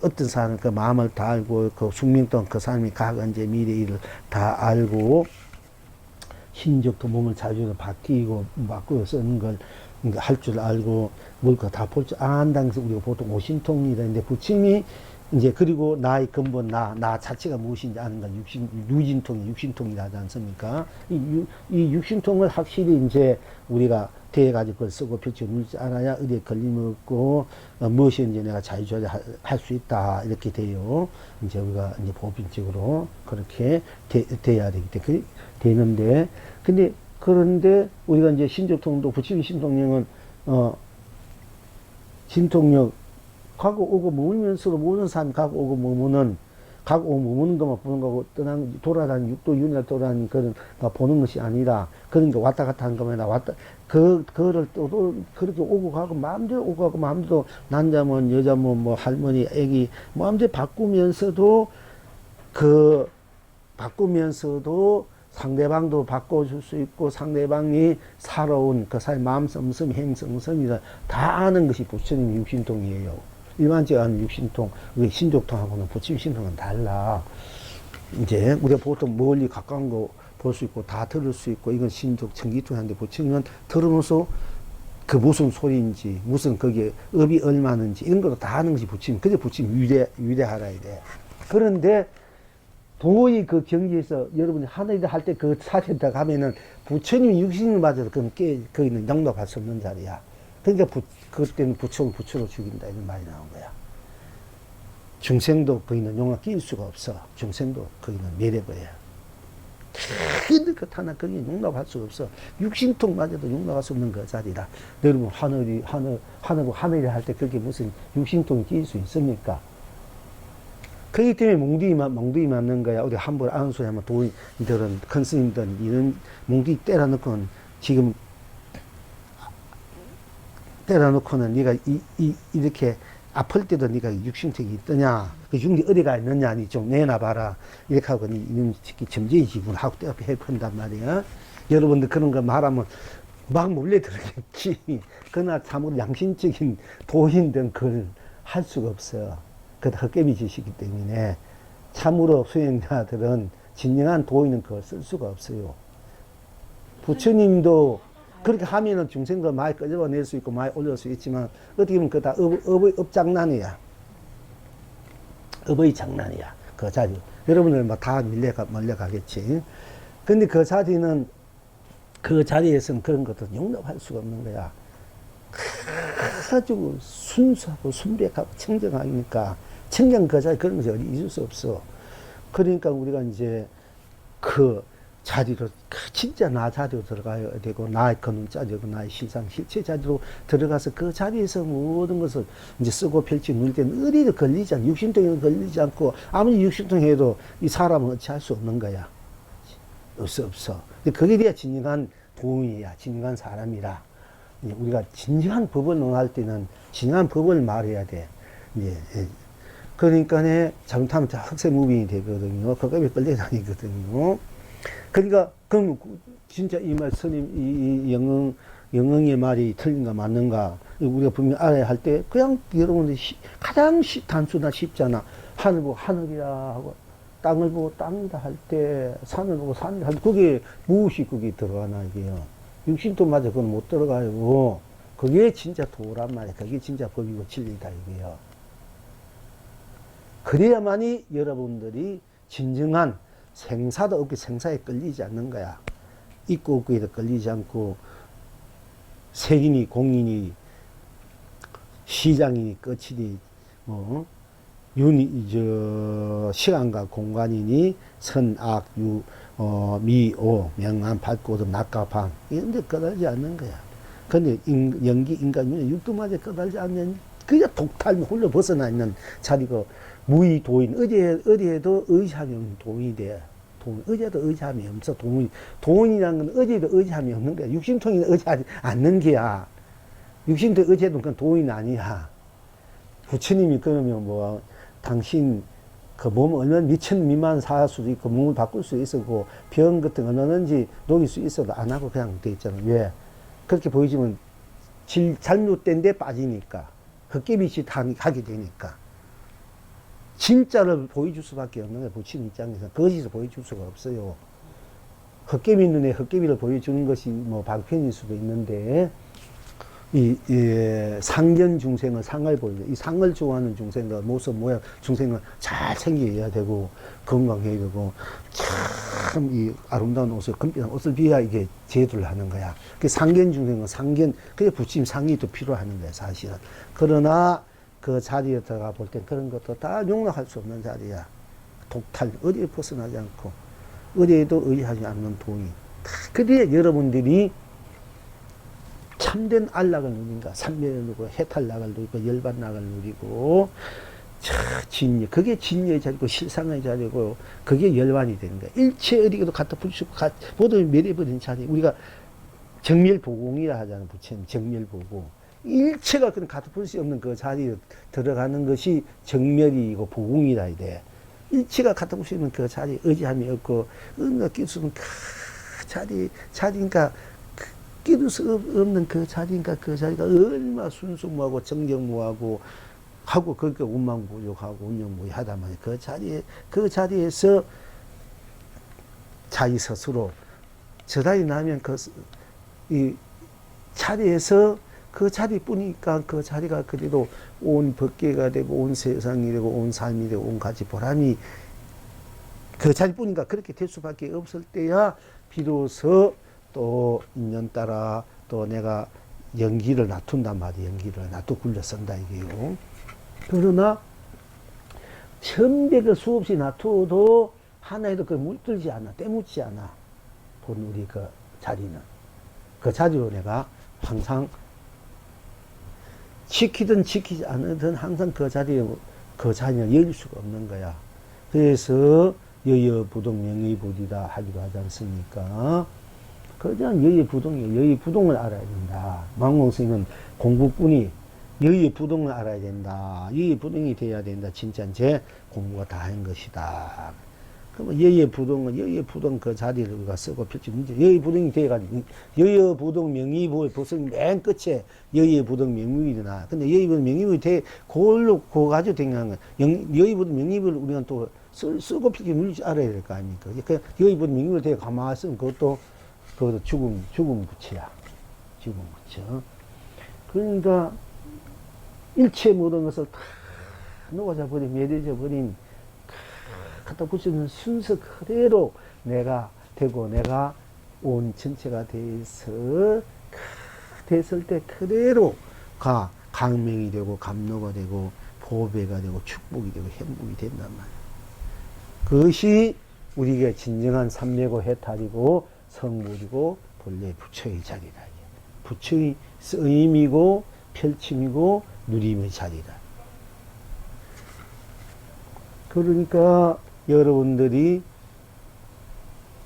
어떤 사람은 그 마음을 다 알고 그 숙명동 그 사람이 각 언제 미래 일을 다 알고 신적도 몸을 자주 바뀌고 바꾸어 쓰는 걸 할 줄 알고 뭘 거 다 볼 줄 안다는 게 우리가 보통 오신통이라 했는데 부처님이 이제 그리고 나의 근본 나 자체가 무엇인지 아는 건 육신통이라 하지 않습니까? 이 육신통을 확실히 이제 우리가 대해가지고 그걸 쓰고 펼쳐 누르지 않아야 어디에 걸림 없고, 무엇인지 내가 자유조절할 수 있다. 이렇게 돼요. 이제 우리가 이제 보편적으로 그렇게 돼야 되기 때문에 되는데, 그런데 우리가 이제 신족통도 부처님 신통력은, 신통력, 가고 오고 머물면서도 모든 사람이 가고 오고 머무는, 가고 오고 머무는 것만 보는 거고, 돌아다니는 육도 윤회를 돌아다니는 그런 보는 것이 아니라, 그러니까 왔다 갔다 하는 것만 아니라, 그거를 또 그렇게 오고 가고, 마음대로 오고 가고, 마음대로 남자면, 여자면, 뭐, 할머니, 애기, 마음대로 바꾸면서도, 바꾸면서도 상대방도 바꿔줄 수 있고, 상대방이 살아온 그 사람의 마음 썸썸, 행 썸썸이다. 다 아는 것이 부처님 육신통이에요. 일반적으로 하는 육신통, 우리 신족통하고는 부처님 신통은 달라. 이제 우리가 보통 멀리 가까운 거 볼 수 있고 다 들을 수 있고 이건 신족 청기통인데 부처님은 들으면서 그 무슨 소리인지 무슨 거기에 업이 얼마는지 이런 것도 다 아는 것이 부처님. 그게 부처님 위대하라 이래. 그런데 도의 그 경지에서 여러분이 하늘이다 할 때 그 사태다 가면은 부처님 육신을 맞아도 그건 거기는 영도할 수 없는 자리야. 그러니까 그때는 부처로 죽인다 이런 말이 나온 거야. 중생도 거기는 용화 끼일 수가 없어. 중생도 거기는 멸해버려. 근데 그 하나 그게 용납할 수 없어. 육신통마저도 용납할 수 없는 그 자리라. 여러분 하늘이 할 때 그게 무슨 육신통이 끼일 수 있습니까? 그렇기 때문에 몽둥이 맞는 거야. 어디 함부로 아는 소리 하면 도인들은 큰 스님들은 이런 몽둥이 때려놓고는 지금 때려놓고는 네가 이렇게 아플 때도 네가 육신택이 있더냐, 그 육리 어디가 있느냐, 니 좀 내놔봐라. 이렇게 하고 이런 특히 점쟁이 기분을 하고 떼어서 해픈단 말이야. 여러분들 그런 거 말하면 막 몰려들겠지. 그러나 참으로 양심적인 도인들은 그걸 할 수가 없어요. 그것도 헛개비 짓이기 때문에 참으로 수행자들은 진정한 도인은 그걸 쓸 수가 없어요. 부처님도 그렇게 하면은 중생도 많이 끄집어낼 수 있고 많이 올릴 수 있지만 어떻게 보면 그거 다 업장난이야. 업의 장난이야. 그 자리. 여러분들 막 다 몰려가겠지. 근데 그 자리는 그 자리에서는 그런 것도 용납할 수가 없는 거야. 아주 순수하고 순백하고 청정하니까 청정 그 자리 그런 것이 어디 있을 수 없어. 그러니까 우리가 이제 그 자리로 진짜 나 자리로 들어가야 되고 나의 근원 자리고 나의 실상 실체 자리로 들어가서 그 자리에서 모든 것을 이제 쓰고 펼치 누릴 때는 어디도 걸리지 않고 육신통에는 걸리지 않고 아무리 육신통해도 이 사람은 어찌할 수 없는 거야. 없어. 그게 돼야 진정한 도인이야. 진정한 사람이라. 우리가 진정한 법을 논할 때는 진정한 법을 말해야 돼. 예. 그러니까 잘못하면 흑색무빙이 되거든요. 그거에 끌려다니거든요. 그러니까 그럼 진짜 이 말 스님 이 영흥의 말이 틀린가 맞는가 우리가 분명히 알아야 할 때 그냥 여러분들 가장 단순하고 쉽잖아. 하늘 보고 하늘이라 하고 땅을 보고 땅이다 할 때 산을 보고 산이라 할 때 그게 무엇이 그게 들어가나 이게요. 육신도마저 그건 못 들어가요. 그게 진짜 도란 말이야. 그게 진짜 법이고 진리다 이게요. 그래야만이 여러분들이 진정한 생사도 없게 생사에 끌리지 않는 거야. 있고 없고에도 끌리지 않고 색이니 공이니 시장이니 끝이니 뭐 시간과 공간이니 선악 미오 명암 밝고도 낮과 밤 이런 데 꺼달지 않는 거야. 근데 연기 인간이 육도마저 꺼달지 않는 그게 독탈 홀로 벗어나 있는 자리고 무의 도인 어디에도 의지함이 없는 도인이 돼. 어디에도 의지함이 없어. 도인이라는 건 어디에도 의지함이 없는 거야. 육신통이 의지하지 않는 게야. 육신통 의지해도 그건 도인 아니야. 부처님이 그러면 뭐 당신 그 몸 얼마나 미천 미만 살 수도 있고 몸을 바꿀 수 있었고 병 같은 거 얼마든지 녹일 수 있어도 안 하고 그냥 돼 있잖아. 왜? 그렇게 보이지만 잘못된 데 빠지니까 헛개비짓 하게 되니까 진짜를 보여줄 수밖에 없는 거예요. 부처님 입장에서 거짓을 보여줄 수가 없어요. 헛개비 눈에 헛개비를 보여주는 것이 뭐 방편일 수도 있는데 상견 중생은 상을 보이죠. 이 상을 좋아하는 중생들 모습 모양 중생은 잘 생겨야 되고 건강해야 되고 참 이 아름다운 옷을 금빛한 옷을 비야 이게 제도를 하는 거야. 그 상견 중생은 상견 그게 부처님 상이 또 필요하는 거야 사실은. 그러나 그 자리에 들어가 볼 땐 그런 것도 다 용납할 수 없는 자리야. 독탈 어디에 벗어나지 않고 어디에도 의지하지 않는 도인. 그래야 여러분들이 참된 안락을 누린가, 삼멸을 누리고, 해탈락을 누리고, 열반락을 누리고, 진리, 그게 진리의 자리고, 실상의 자리고, 그게 열반이 되는 거야. 일체 어디에도 갖다 붙이고, 모든 멸해버린 자리. 우리가 정멸보공이라 하잖아, 부처님. 정멸보공. 일체가 그런 갖다 붙일 수 없는 그 자리에 들어가는 것이 정멸이고, 보공이라 해야 돼. 일체가 갖다 붙일 수 있는 그 자리에 의지함이 없고, 느낄 수 없는 그 자리니까, 끼도 수 없는 그 자리니까 그 자리가 얼마나 순수무하고 정경무하고 하고 그렇게 운망부족하고 운영무하다만 그 자리에서 자기 스스로 저달이 나면 이 자리에서 그 자리뿐이니까 그 자리가 그래도 온 법계가 되고 온 세상이 되고 온 삶이 되고 온 가지 보람이 그 자리뿐이니까 그렇게 될 수밖에 없을 때야 비로소 또 인연 따라 또 내가 연기를 놔둔단 말이에요. 연기를 놔두 굴려 쓴다 이게요. 그러나 천백을 수없이 놔둬도 하나에도 그 물들지 않아. 때묻지 않아. 본 우리 그 자리는. 그 자리로 내가 항상 지키든 지키지 않으든 항상 그 자리를 열 수가 없는 거야. 그래서 여여부동 명의불이다 하기도 하지 않습니까? 그냥 여여부동이에요. 여여부동을 알아야 된다. 망공스님은 공부꾼이 여여부동을 알아야 된다. 여여부동이 돼야 된다. 진짜 제 공부가 다 한 것이다. 그러면 여여부동 그 자리를 우리가 쓰고 펼치 문제. 여여부동이 돼가지고 여여부동 명의불 법성 맨 끝에 여여부동 명의불이 나. 근데 여여부동 명의불이 돼 그걸로 그거 가지고 댕기는 거야. 여여부동 명의불을 우리가 또 쓰고 펼치 물리지 알아야 될 거 아닙니까? 그 여여부동 명의불 돼 가만히 있으면 그것도 죽음 부처야. 죽음 부처. 그러니까 일체 모든 것을 다 녹아져 버린, 매대져 버린, 갖다 붙이는 순서 그대로 내가 되고, 내가 온 전체가 돼서, 됐을 때 그대로 강명이 되고, 감로가 되고, 보배가 되고, 축복이 되고, 행복이 된단 말이야. 그것이 우리에게 진정한 삼매고 해탈이고, 성불이고, 본래 부처의 자리다. 부처의 쓰임이고, 펼침이고, 누림의 자리다. 그러니까 여러분들이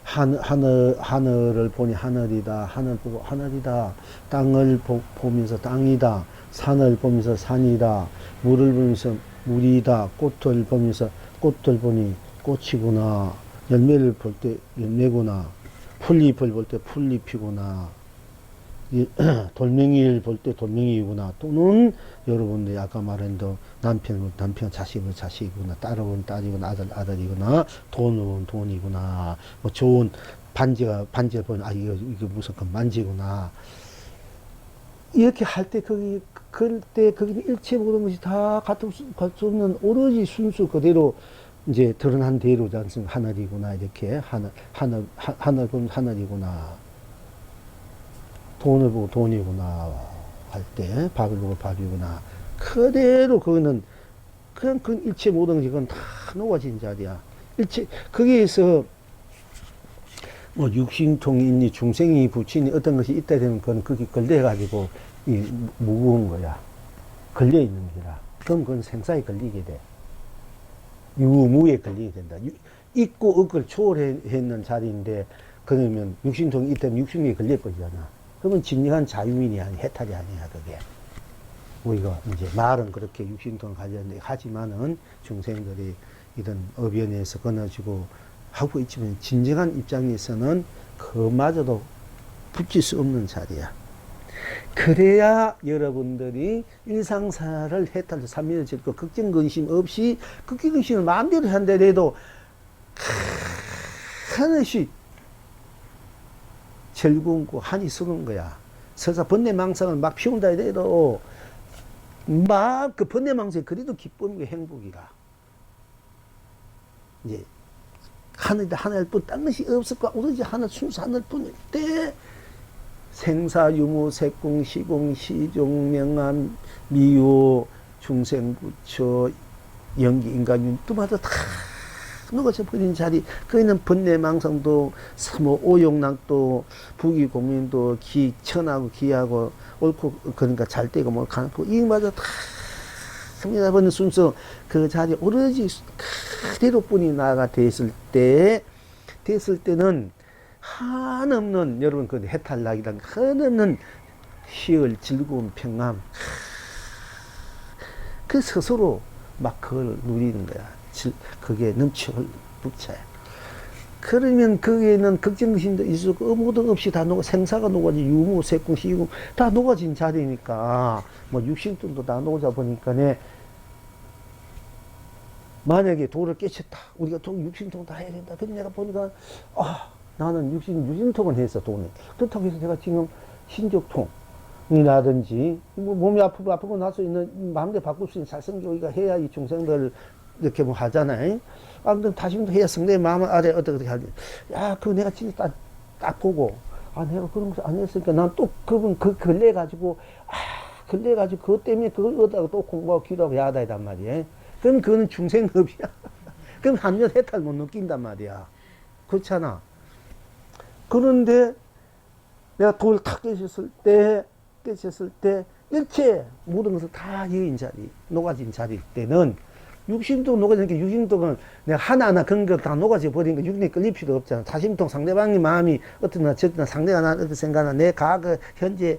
하늘을 보니 하늘이다. 하늘 보고 하늘이다. 땅을 보면서 땅이다. 산을 보면서 산이다. 물을 보면서 물이다. 꽃을 보면서 꽃을 보니 꽃이구나. 열매를 볼 때 열매구나. 풀잎을 볼 때 풀잎이구나. 돌멩이를 볼 때 돌멩이구나. 또는 여러분들이 아까 말한 남편 자식은 자식이구나. 딸은 딸이구나. 아들이구나. 돈은 돈이구나. 뭐 좋은 반지를 보면 이거 무슨 그 만지구나. 이렇게 할 때 그때 거기 일체 모든 것이 다 갖출 수 없는 오로지 순수 그대로 이제 드러난 대로지 않습니까? 하늘이구나. 이렇게 하늘 보면 하늘이구나. 돈을 보고 돈이구나 할 때 밥을 보고 밥이구나. 그대로 그거는 그냥 그 일체 모든 것이 그건 다 녹아진 자리야. 일체 거기에서 뭐 육신통이 있니 중생이 부친이 어떤 것이 있다 되면 그건 거기 걸려 가지고 무거운 거야. 걸려 있는 거라. 그럼 그건 생사에 걸리게 돼. 유무에 걸리게 된다. 있고 없을 초월했는 자리인데 그러면 육신통이 있다면 육신에 걸릴 거잖아. 그러면 진정한 자유인이 아니 해탈이 아니야. 그게 우리가 이제 말은 그렇게 육신통 관련돼 하지만은 중생들이 이런 어변에서 끊어지고 하고 있지만 진정한 입장에서는 그마저도 붙일 수 없는 자리야. 그래야 여러분들이 일상사를 해탈해서 삼면을 짓고 걱정 근심 없이 걱정 근심을 마음대로 한다래도 하나씩 절군고 한이 쓰는 거야. 설사 번뇌망상을 막 피운다 해도 막 그 번뇌망상이 그래도 기쁨이고 행복이라. 이제 하늘 뿐 딴 것이 없을까? 오로지 하늘 순수 하늘뿐일 때 생사유무 색공 시공 시종 명암 미호 중생부처 연기 인간윤 또마다 다 녹아져 버린 자리. 거기는 번뇌망상도 뭐 오용락도 부귀공인도 천하고 기하고 옳고 그러니까 잘 되고 뭐 가고 이마저 다 성리나버는 순서 그 자리 오로지 그대로뿐이 나가 됐을 때는 한없는 여러분 그 해탈락이란 한없는 희열 즐거움 평안 그 스스로 막 그걸 누리는 거야. 그게 넘쳐 부채. 그러면 거기에는 걱정심도 있었고 아무것도 없이 다 생사가 녹아진 유무, 색공, 시공 다 녹아진 자리니까 뭐 육신들도 다 녹아져 보니까네. 만약에 도를 깨쳤다. 우리가 육신통 다 해야 된다. 근데 내가 보니까 나는 육신통은 했어. 돈을. 그렇다고 해서 내가 지금 신적통이라든지 뭐 몸이 아프고 나서 있는 마음대로 바꿀 수 있는 살성교기가 해야 이 중생들 이렇게 뭐 하잖아요. 근데 다시금도 해야 성내 마음 아래 어떻게 하지. 야, 그거 내가 진짜 딱 보고, 내가 그런 거 안 했으니까 난 또 그분 걸려가지고, 그것 때문에 그걸 얻다가 또 공부하고 기도하고 야다이단 말이에요. 그럼 그거는 중생업이야. 그럼 한년 해탈 못 느낀단 말이야. 그렇잖아. 그런데 내가 돌 탁 깨쳤을 때 일체 모든 것을 다 여인 자리, 녹아진 자리일 때는 육신도 녹아지니까 육신도는 내가 하나하나 그런 거 다 녹아져 버리니까 육신이 끌릴 필요 없잖아. 다심통 상대방의 마음이 어떠나 저떠나 상대가 난 어떻게 생각하나 내 과거, 현재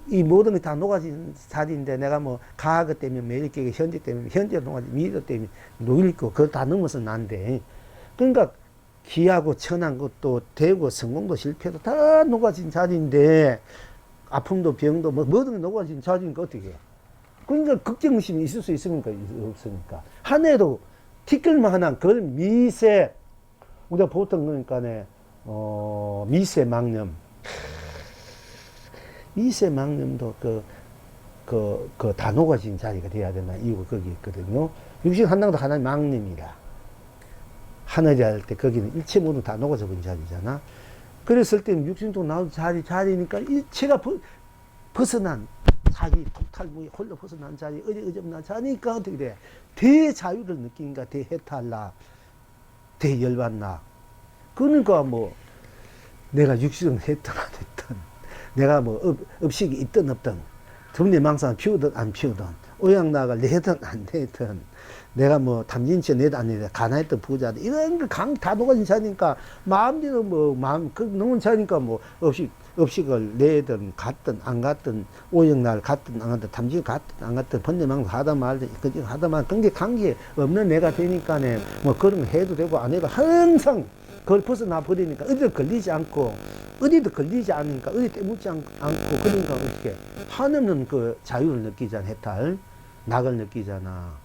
이 모든 게 다 녹아진 자리인데 내가 뭐 과거 때문에 매일 깨고 현재 때문에 현재 녹아진 미래 때문에 녹일 거 그걸 다 넘어서 난데 그러니까 기하고 천한 것도 되고 성공도 실패도 다 녹아진 자리인데 아픔도 병도 뭐 모든 게 녹아진 자리니까 어떻게 해? 그러니까 걱정심이 있을 수 있습니까? 없으니까. 한 해도 티끌만 하나 그걸 미세 우리가 보통 그러니까네 미세 망념 미세 망념도 다 녹아진 자리가 돼야 되나 이유가 거기 있거든요. 육신 한당도 하나의 망념이라. 하늘이 할 때 거기는 일체 모든 다 녹아져 버린 자리잖아. 그랬을 때는 육신도 나온 자리니까 일체가 벗어난 자기 토탈무에 홀로 벗어난 자리, 어정난 자리니까 어떻게 돼? 대자유를 느끼니까 대해탈나, 대열받나. 그러니까 뭐 내가 육신을 했든 안 했든 내가 뭐 업식이 있든 없든 점례망상 피우든 안 피우든 오양락을 내든 안 내든 내가 뭐 탐진치 내든 안 내든 가난했던 부자든 이런 거 다 녹아진 자니까 마음대로 뭐 마음 그 녹은 자니까 뭐 업식을 내든 갔든 안 갔든 오영날 갔든 안 갔든 탐진 갔든 안 갔든 번뇌망상 하다 말든 그지 하다 말 관계 없는 내가 되니까네 뭐 그런 거 해도 되고 안 해도 항상 그걸 벗어나 버리니까 어디도 걸리지 않고 어디도 걸리지 않으니까 어디 때묻지 않고 그러니까 어떻게 한없는 그 자유를 느끼잖아. 해탈 낙을 느끼잖아.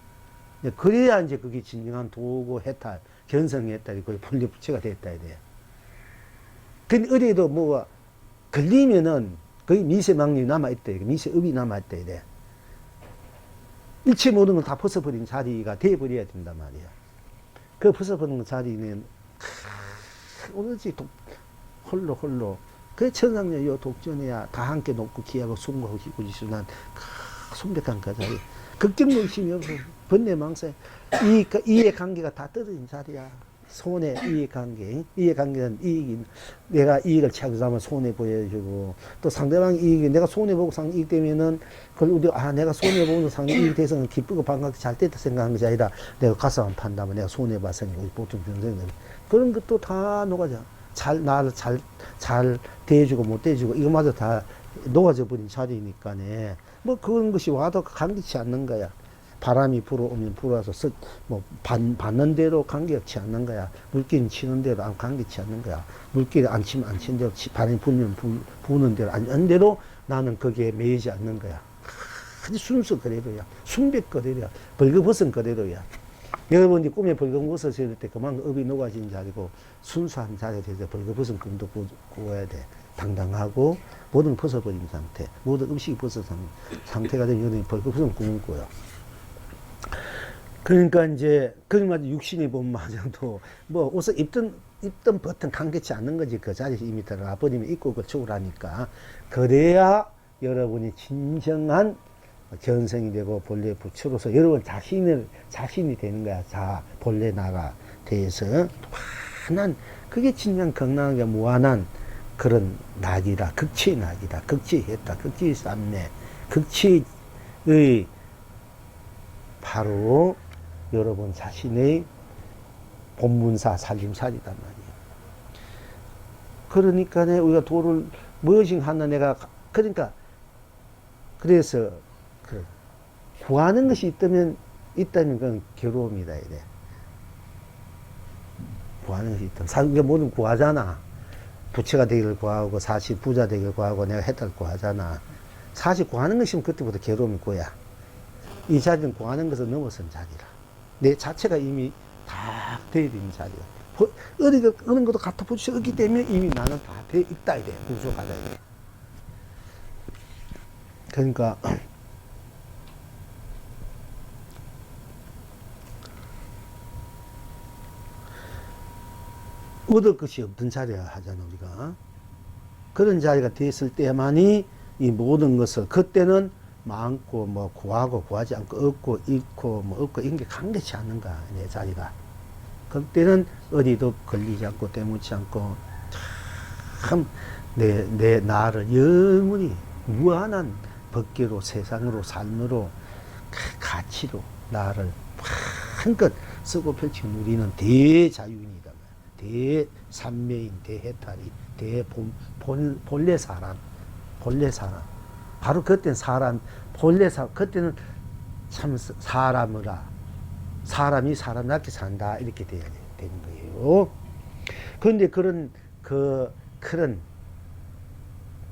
그래야 이제 그게 진정한 도고 해탈 견성의 해탈이 거의 본래 부채가 됐다 이래. 근데 어디에도 뭐 걸리면은 거의 미세망림이 남아있다 이래. 미세업이 남아있다 이래. 일체 모든 걸 다 벗어버린 자리가 돼버려야 된단 말이야. 그 벗어버린 자리는 오로지 홀로 그 천상여여 독전해야 다 함께 높고 기하고 숨고 기고지순한 순백한 그 자리 걱정도 의심이 없어 번뇌망상 이해 관계가 다 떨어진 자리야. 손해 이해관계는 이익이 내가 이익을 취하면 손해 보여주고 또 상대방 이익이 내가 손해 보고 상대 이익 되면은 그걸 우리 내가 손해 보는 상대 이익 돼서는 기쁘고 반갑게 잘 됐다 생각하는 것이 아니라 내가 가서만 판다면 내가 손해 봤으니까 보통 변성들 그런 것도 다 녹아져. 나를 잘 대해주고 못 대해주고 이거마저 다 녹아져 버린 자리니까네. 뭐 그런 것이 와도 감기치 않는 거야. 바람이 불어오면 불어와서 받는 대로 감기치 않는 거야. 물길이 치는 대로 감기치 않는 거야. 물길이 안 치면 안 치는 대로 바람이 불면 부는 대로 안 하는 대로 나는 거기에 매이지 않는 거야. 아주 순수 거래로야. 순백 거래로야. 벌거벗은 거래로야. 여러분이 꿈에 벌거벗어 지을 때 그만큼 업이 녹아진 자리고 순수한 자리에 대해서 벌거벗은 꿈도 꾸어야 돼. 당당하고 모든 벗어버린 상태, 모든 음식이 벗어진 상태가 되면 여러분이 벌거벗은 꿈을 꾸요. 그러니까 이제 그러니까 육신이 보면 마저도 뭐 옷을 입든 벗든 감개치 않는 거지. 그 자리에서 이미 들어가 버리면 입고 그 죽으라니까. 그래야 여러분이 진정한 견성이 되고 본래 부처로서 여러분 자신이 되는 거야. 본래 나가 대해서 완한 그게 진정 건강하게 무한한 그런 낙이다. 극치의 낙이다. 극치의 했다. 극치의 쌈내. 극치의 바로 여러분 자신의 본문사 살림살이단 말이에요. 그러니까 우리가 도를 무엇이 하나 내가 그러니까 그래서 구하는 것이 있다면 그건 괴로움이다 이래. 구하는 것이 있다. 우리가 뭐든 구하잖아. 부처가 되기를 구하고 사실 부자 되기를 구하고 내가 해탈 구하잖아. 사실 구하는 것이면 그때부터 괴로움이 고야. 이 자리는 구하는 것을 넘어선 자리라. 내 자체가 이미 다 되어 있는 자리야. 어느 것도 갖다 붙였기 때문에 이미 나는 다 되어 있다 이래. 부족하다 이래. 그러니까 얻을 것이 없던 자리야 하잖아 우리가. 그런 자리가 됐을 때만이 이 모든 것을 그때는 많고 뭐 구하고 구하지 않고 얻고 잃고 뭐 얻고 이런 게 감개치 않는 거야 내 자리가. 그때는 어디도 걸리지 않고 때묻지 않고 참 내 나를 영원히 무한한 법계로 세상으로 삶으로 가치로 나를 한껏 쓰고 펼치 누리는 대자유인이다. 대삼매인, 대해탈이, 본래 사람. 바로 그때는 그때는 참 사람이 사람답게 산다. 이렇게 돼야 되는 거예요. 그런데 그런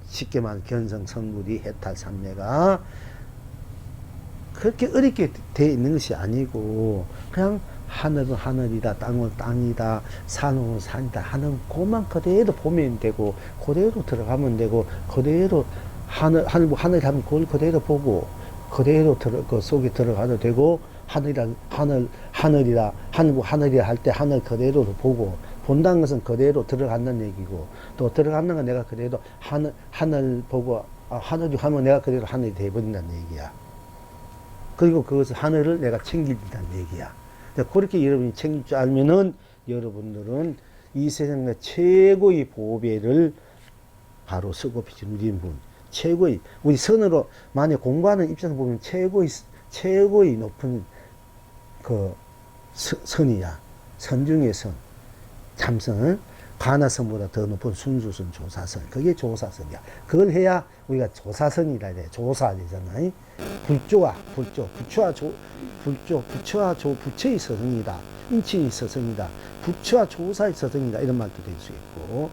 쉽게 말하면 견성, 성불이, 해탈, 삼매가 그렇게 어렵게 되어 있는 것이 아니고 그냥 하늘은 하늘이다, 땅은 땅이다, 산은 산이다 하는 것만 그대로 보면 되고 그대로 들어가면 되고 그대로 하늘 하면 그걸 그대로 보고 그대로 그 속에 들어가도 되고 하늘이라 할 때 하늘 그대로 보고 본다는 것은 그대로 들어간다는 얘기고 또 들어가는 건 내가 그대로 하늘 보고 하늘이 하면 내가 그대로 하늘이 돼버린다는 얘기야. 그리고 그것을 하늘을 내가 챙긴다는 얘기야. 그렇게 여러분이 챙길 줄 알면은 여러분들은 이 세상의 최고의 보배를 바로 쓰고 빛이 누리는 분, 최고의 우리 선으로 만약 공부하는 입장에서 보면 최고의 높은 그 선이야. 선 중의 선, 참선, 가나선보다 더 높은 순수선, 조사선. 그게 조사선이야. 그걸 해야 우리가 조사선이라 해. 조사 되잖아. 부처의 서성이다. 인칭이 서성이다. 부처와 조사의 서성이다. 이런 말도 될 수 있고.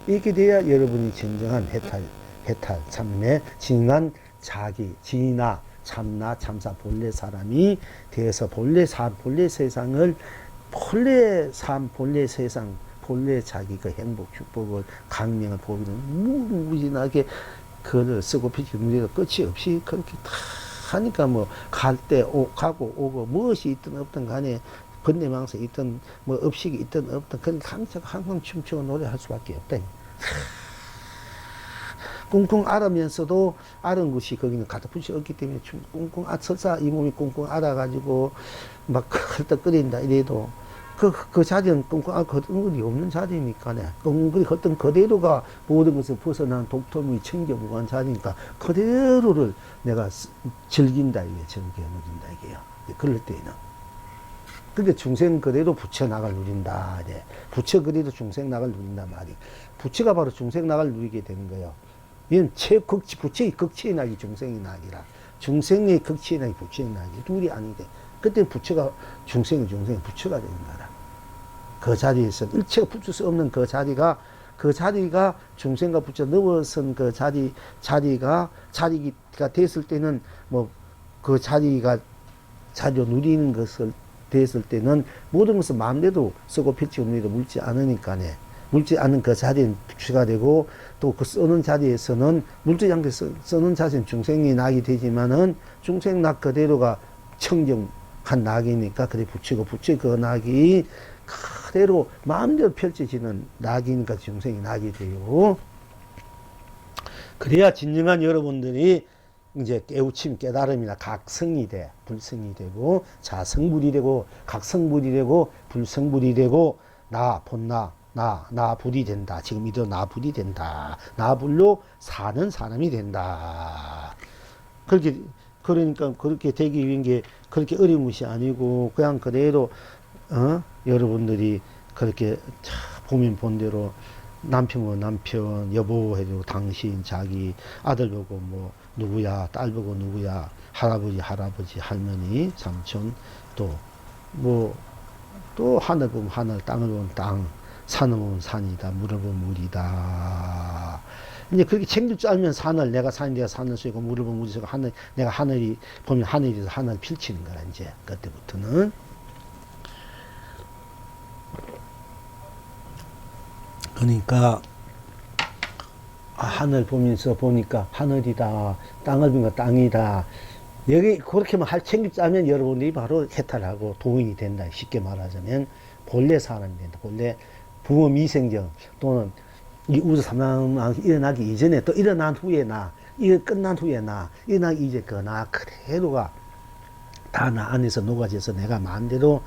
이렇게 돼야 여러분이 진정한 해탈, 참매, 진한 자기, 진나, 참나, 참사, 본래 사람이 되어서 본래 세상을 본래 삶, 본래 세상, 본래 자기 그 행복, 축복을, 강명을 보이는 무진하게 그를 쓰고 빛이 누리도 끝이 없이 그렇게 다 하니까 뭐 갈 때 가고 오고 무엇이 있든 없든 간에 번뇌망사 있든 뭐 업식이 있든 없든 그건 항상 춤추고 노래할 수밖에 없다. 꽁꽁 앓으면서도 앓은 것이 거기는 가득붙이 없기 때문에 꽁꽁 설사 이 몸이 꽁꽁 앓아가지고 막 헐떡거린다 이래도 그 자리는 꽁꽁 헐떡거리 없는 자리니까 꽁꽁 헐떡 그대로가 모든 것을 벗어난 독토무의 청겨무한 자리니까 그대로를 내가 즐긴다 이게 즐겨누린다 이게요. 그럴 때에는 근데 중생 그대로 부처 낙을 누린다. 부처 그대로 중생 낙을 누린단 말이. 부처가 바로 중생 낙을 누리게 되는 거예요. 이건 부처의 극치의 낙이 중생의 낙이라. 중생의 극치의 낙이 부처의 낙이 둘이 아니대. 그때 부처가 중생이 부처가 되는 거라. 그 자리에서 일체가 붙을 수 없는 그 자리가 중생과 부처 넘어선 그 자리가 됐을 때는 뭐 그 자리로 누리는 것을 됐을 때는 모든 것을 마음대로 쓰고 펼치고 누리도 물지 않으니까네. 물지 않은 그 자리는 부처가 되고 또 그 쓰는 자리에서는 물지 않게 쓰는 자리는 중생이 낙이 되지만은 중생 낙 그대로가 청정한 낙이니까 그래 부처고 부처의 그 낙이 그대로 마음대로 펼쳐지는 낙이니까 중생이 낙이 돼요. 그래야 진정한 여러분들이 이제 깨달음이나 각성이 돼, 불성이 되고 자성불이 되고 각성불이 되고 불성불이 되고 나불이 된다. 지금 이대로 나불이 된다. 나불로 사는 사람이 된다. 그러니까 그렇게 되기 위한 게 그렇게 어려운 것이 아니고 그냥 그대로 여러분들이 그렇게 보면 본대로 남편 보고 남편, 여보 해도 당신, 자기, 아들 보고 뭐 누구야, 딸 보고 누구야, 할아버지, 할머니, 삼촌, 또 하늘 보면 하늘, 땅을 보면 땅, 산을 보면 산이다, 물을 보면 물이다. 이제 그렇게 챙길 줄 알면 산을, 내가 산을 쏘고, 물을 보면 물이 쏘고, 내가 하늘이 보면 하늘에서 하늘 펼치는 거라, 이제. 그때부터는. 그러니까, 하늘 보니까 하늘이다, 땅을 보니까 땅이다. 여기, 그렇게만 챙길 줄 알면 여러분들이 바로 해탈하고 도인이 된다. 쉽게 말하자면, 본래 사람이 된다. 본래 부모 미생정 또는 이 우주 삼랑이 일어나기 이전에 또 일어난 후에 이거 끝난 후에 일어나기 이제 그 그대로가 다 나 안에서 녹아져서 내가 마음대로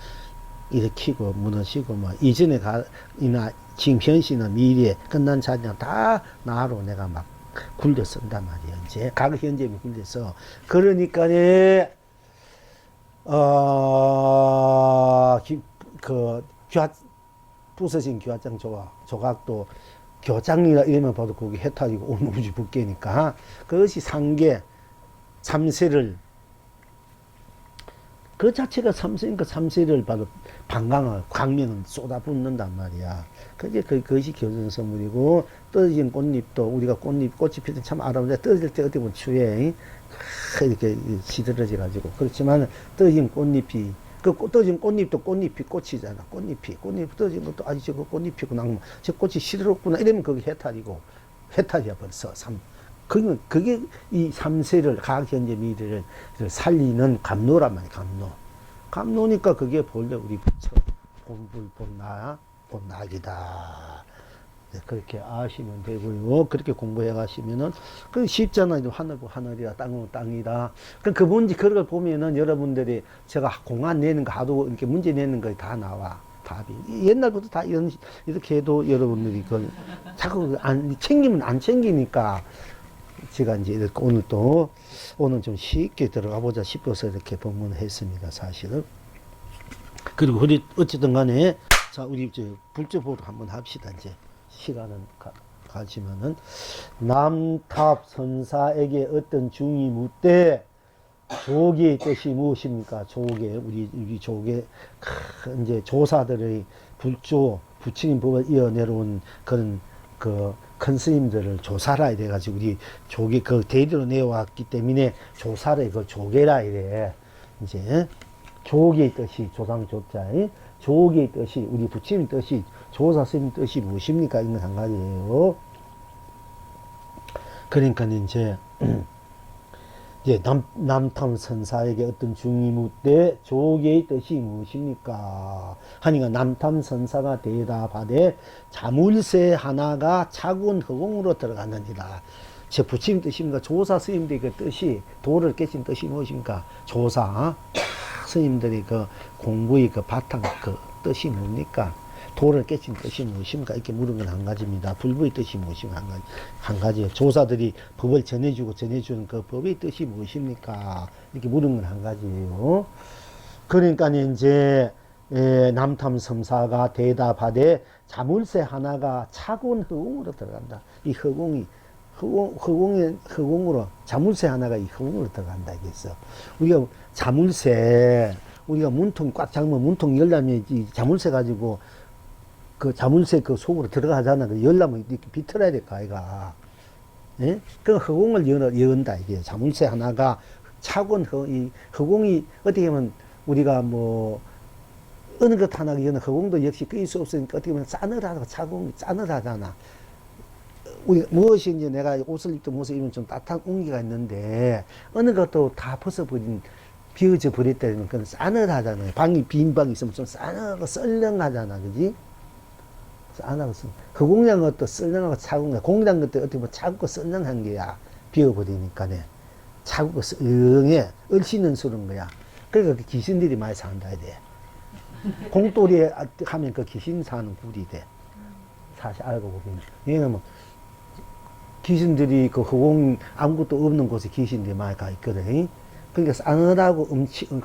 일으키고 무너지고 뭐 이전에 지금 현시는 미래, 끝난 차량 다 나로 내가 막 굴려 쓴단 말이야. 이제 각 현재에 굴려서. 그러니까, 부서진 교화장 조각도 교장이라 이러면 봐도 그게 해탈이고 오무지 붙게니까 그것이 상계, 삼세를 그 자체가 삼세니까 삼세를 봐도 방광을, 광명은 쏟아붓는단 말이야. 그것이 교전선물이고, 떨어진 꽃잎도, 우리가 꽃이 피울 때 참 아름다운데, 떨어질 때 어떻게 보면 추해. 이렇게 시들어져가지고. 그렇지만, 떨어진 꽃잎이, 떨어진 꽃잎도 꽃잎이 꽃이잖아. 꽃잎 떨어진 것도, 아직 저거 꽃잎이고, 저 꽃이 시들었구나. 이러면 그게 해탈이야, 벌써. 그게 이 삼세를, 과학, 현재, 미래를 살리는 감로란 말이야, 감로니까 그게 본래 우리 부처, 본불, 본낙이다. 그렇게 아시면 되고요. 그렇게 공부해 가시면은, 그 쉽잖아요. 하늘이다, 땅은 땅이다. 그 문제, 그런 걸 보면은 여러분들이 제가 공안 내는 거 하도 이렇게 문제 내는 거 다 나와. 답이. 옛날부터 다 이렇게 해도 여러분들이 그걸 자꾸 챙기면 안 챙기니까 제가 이제 이렇게 오늘 좀 쉽게 들어가 보자 싶어서 이렇게 법문했습니다, 사실은. 그리고 우리 어쨌든 간에 자, 우리 불조보로 한번 합시다. 이제 시간은 가지만은 남탑 선사에게 어떤 중이 묻되 조계의 뜻이 무엇입니까? 우리 조계 이제 조사들의 부처님 법을 이어내려온 그런 큰 스님들을 조사라 이래 가지고 우리 조계 대대로 내려왔기 때문에 조사라 조계라 이래. 이제 조계의 뜻이 조상 조자, 조계의 뜻이 우리 부처님 뜻이 조사 스님 뜻이 무엇입니까? 이건 한 가지예요. 그러니까 이제 남탐 선사에게 어떤 중이 묻되 조계의 뜻이 무엇입니까? 하니까 남탐 선사가 대답하되 자물쇠 하나가 차군 허공으로 들어갔느니라. 제 부처님 뜻입니까? 조사 스님들의 그 뜻이, 도를 깨친 뜻이 무엇입니까? 조사 스님들이 그 공부의 그 바탕 그 뜻이 뭡니까? 도를 깨친 뜻이 무엇입니까? 이렇게 물은 건 한 가지입니다. 불부의 뜻이 무엇입니까? 한 가지. 조사들이 법을 전해주는 그 법의 뜻이 무엇입니까? 이렇게 물은 건 한 가지예요. 그러니까 이제 남탐 섬사가 대답하되 자물쇠 하나가 차군 허공으로 들어간다. 이 허공으로 자물쇠 하나가 이 허공으로 들어간다 이겠어. 우리가 자물쇠, 우리가 문통 꽉 잠그면 문통 열려면 이 자물쇠 가지고 그 자물쇠 그 속으로 들어가잖아. 그 열려면 이렇게 비틀어야 될 거 아이가. 예? 그 허공을 연다 이게. 자물쇠 하나가 차군 이 허공이 어떻게 보면 우리가 뭐 어느 것 하나 여는 허공도 역시 끄일 수 없으니까 어떻게 보면 싸늘하고 차공이 싸늘하잖아. 우리 무엇이 이제 내가 옷을 입든 무엇을 입으면 좀 따뜻한 온기가 있는데 어느 것도 다 벗어버린 비어져 버렸다면 그건 싸늘하잖아요. 빈 방이 있으면 좀 싸늘하고 썰렁하잖아, 그지? 싸늘하고 허공이란 것도 썰렁하고 차가운 거야. 공이란 것도 어떻게 보면 차갑고 썰렁한 게야. 비어버리니까네. 차갑고 썰렁해. 얼씨는 수는 거야. 그러니까 그 귀신들이 많이 산다 돼. 공돌이 하면 그 귀신 사는 굴이 돼. 사실 알고 보면. 얘는 뭐 귀신들이 그 허공 아무것도 없는 곳에 귀신들이 많이 가 있거든. 그러니까 싸늘하고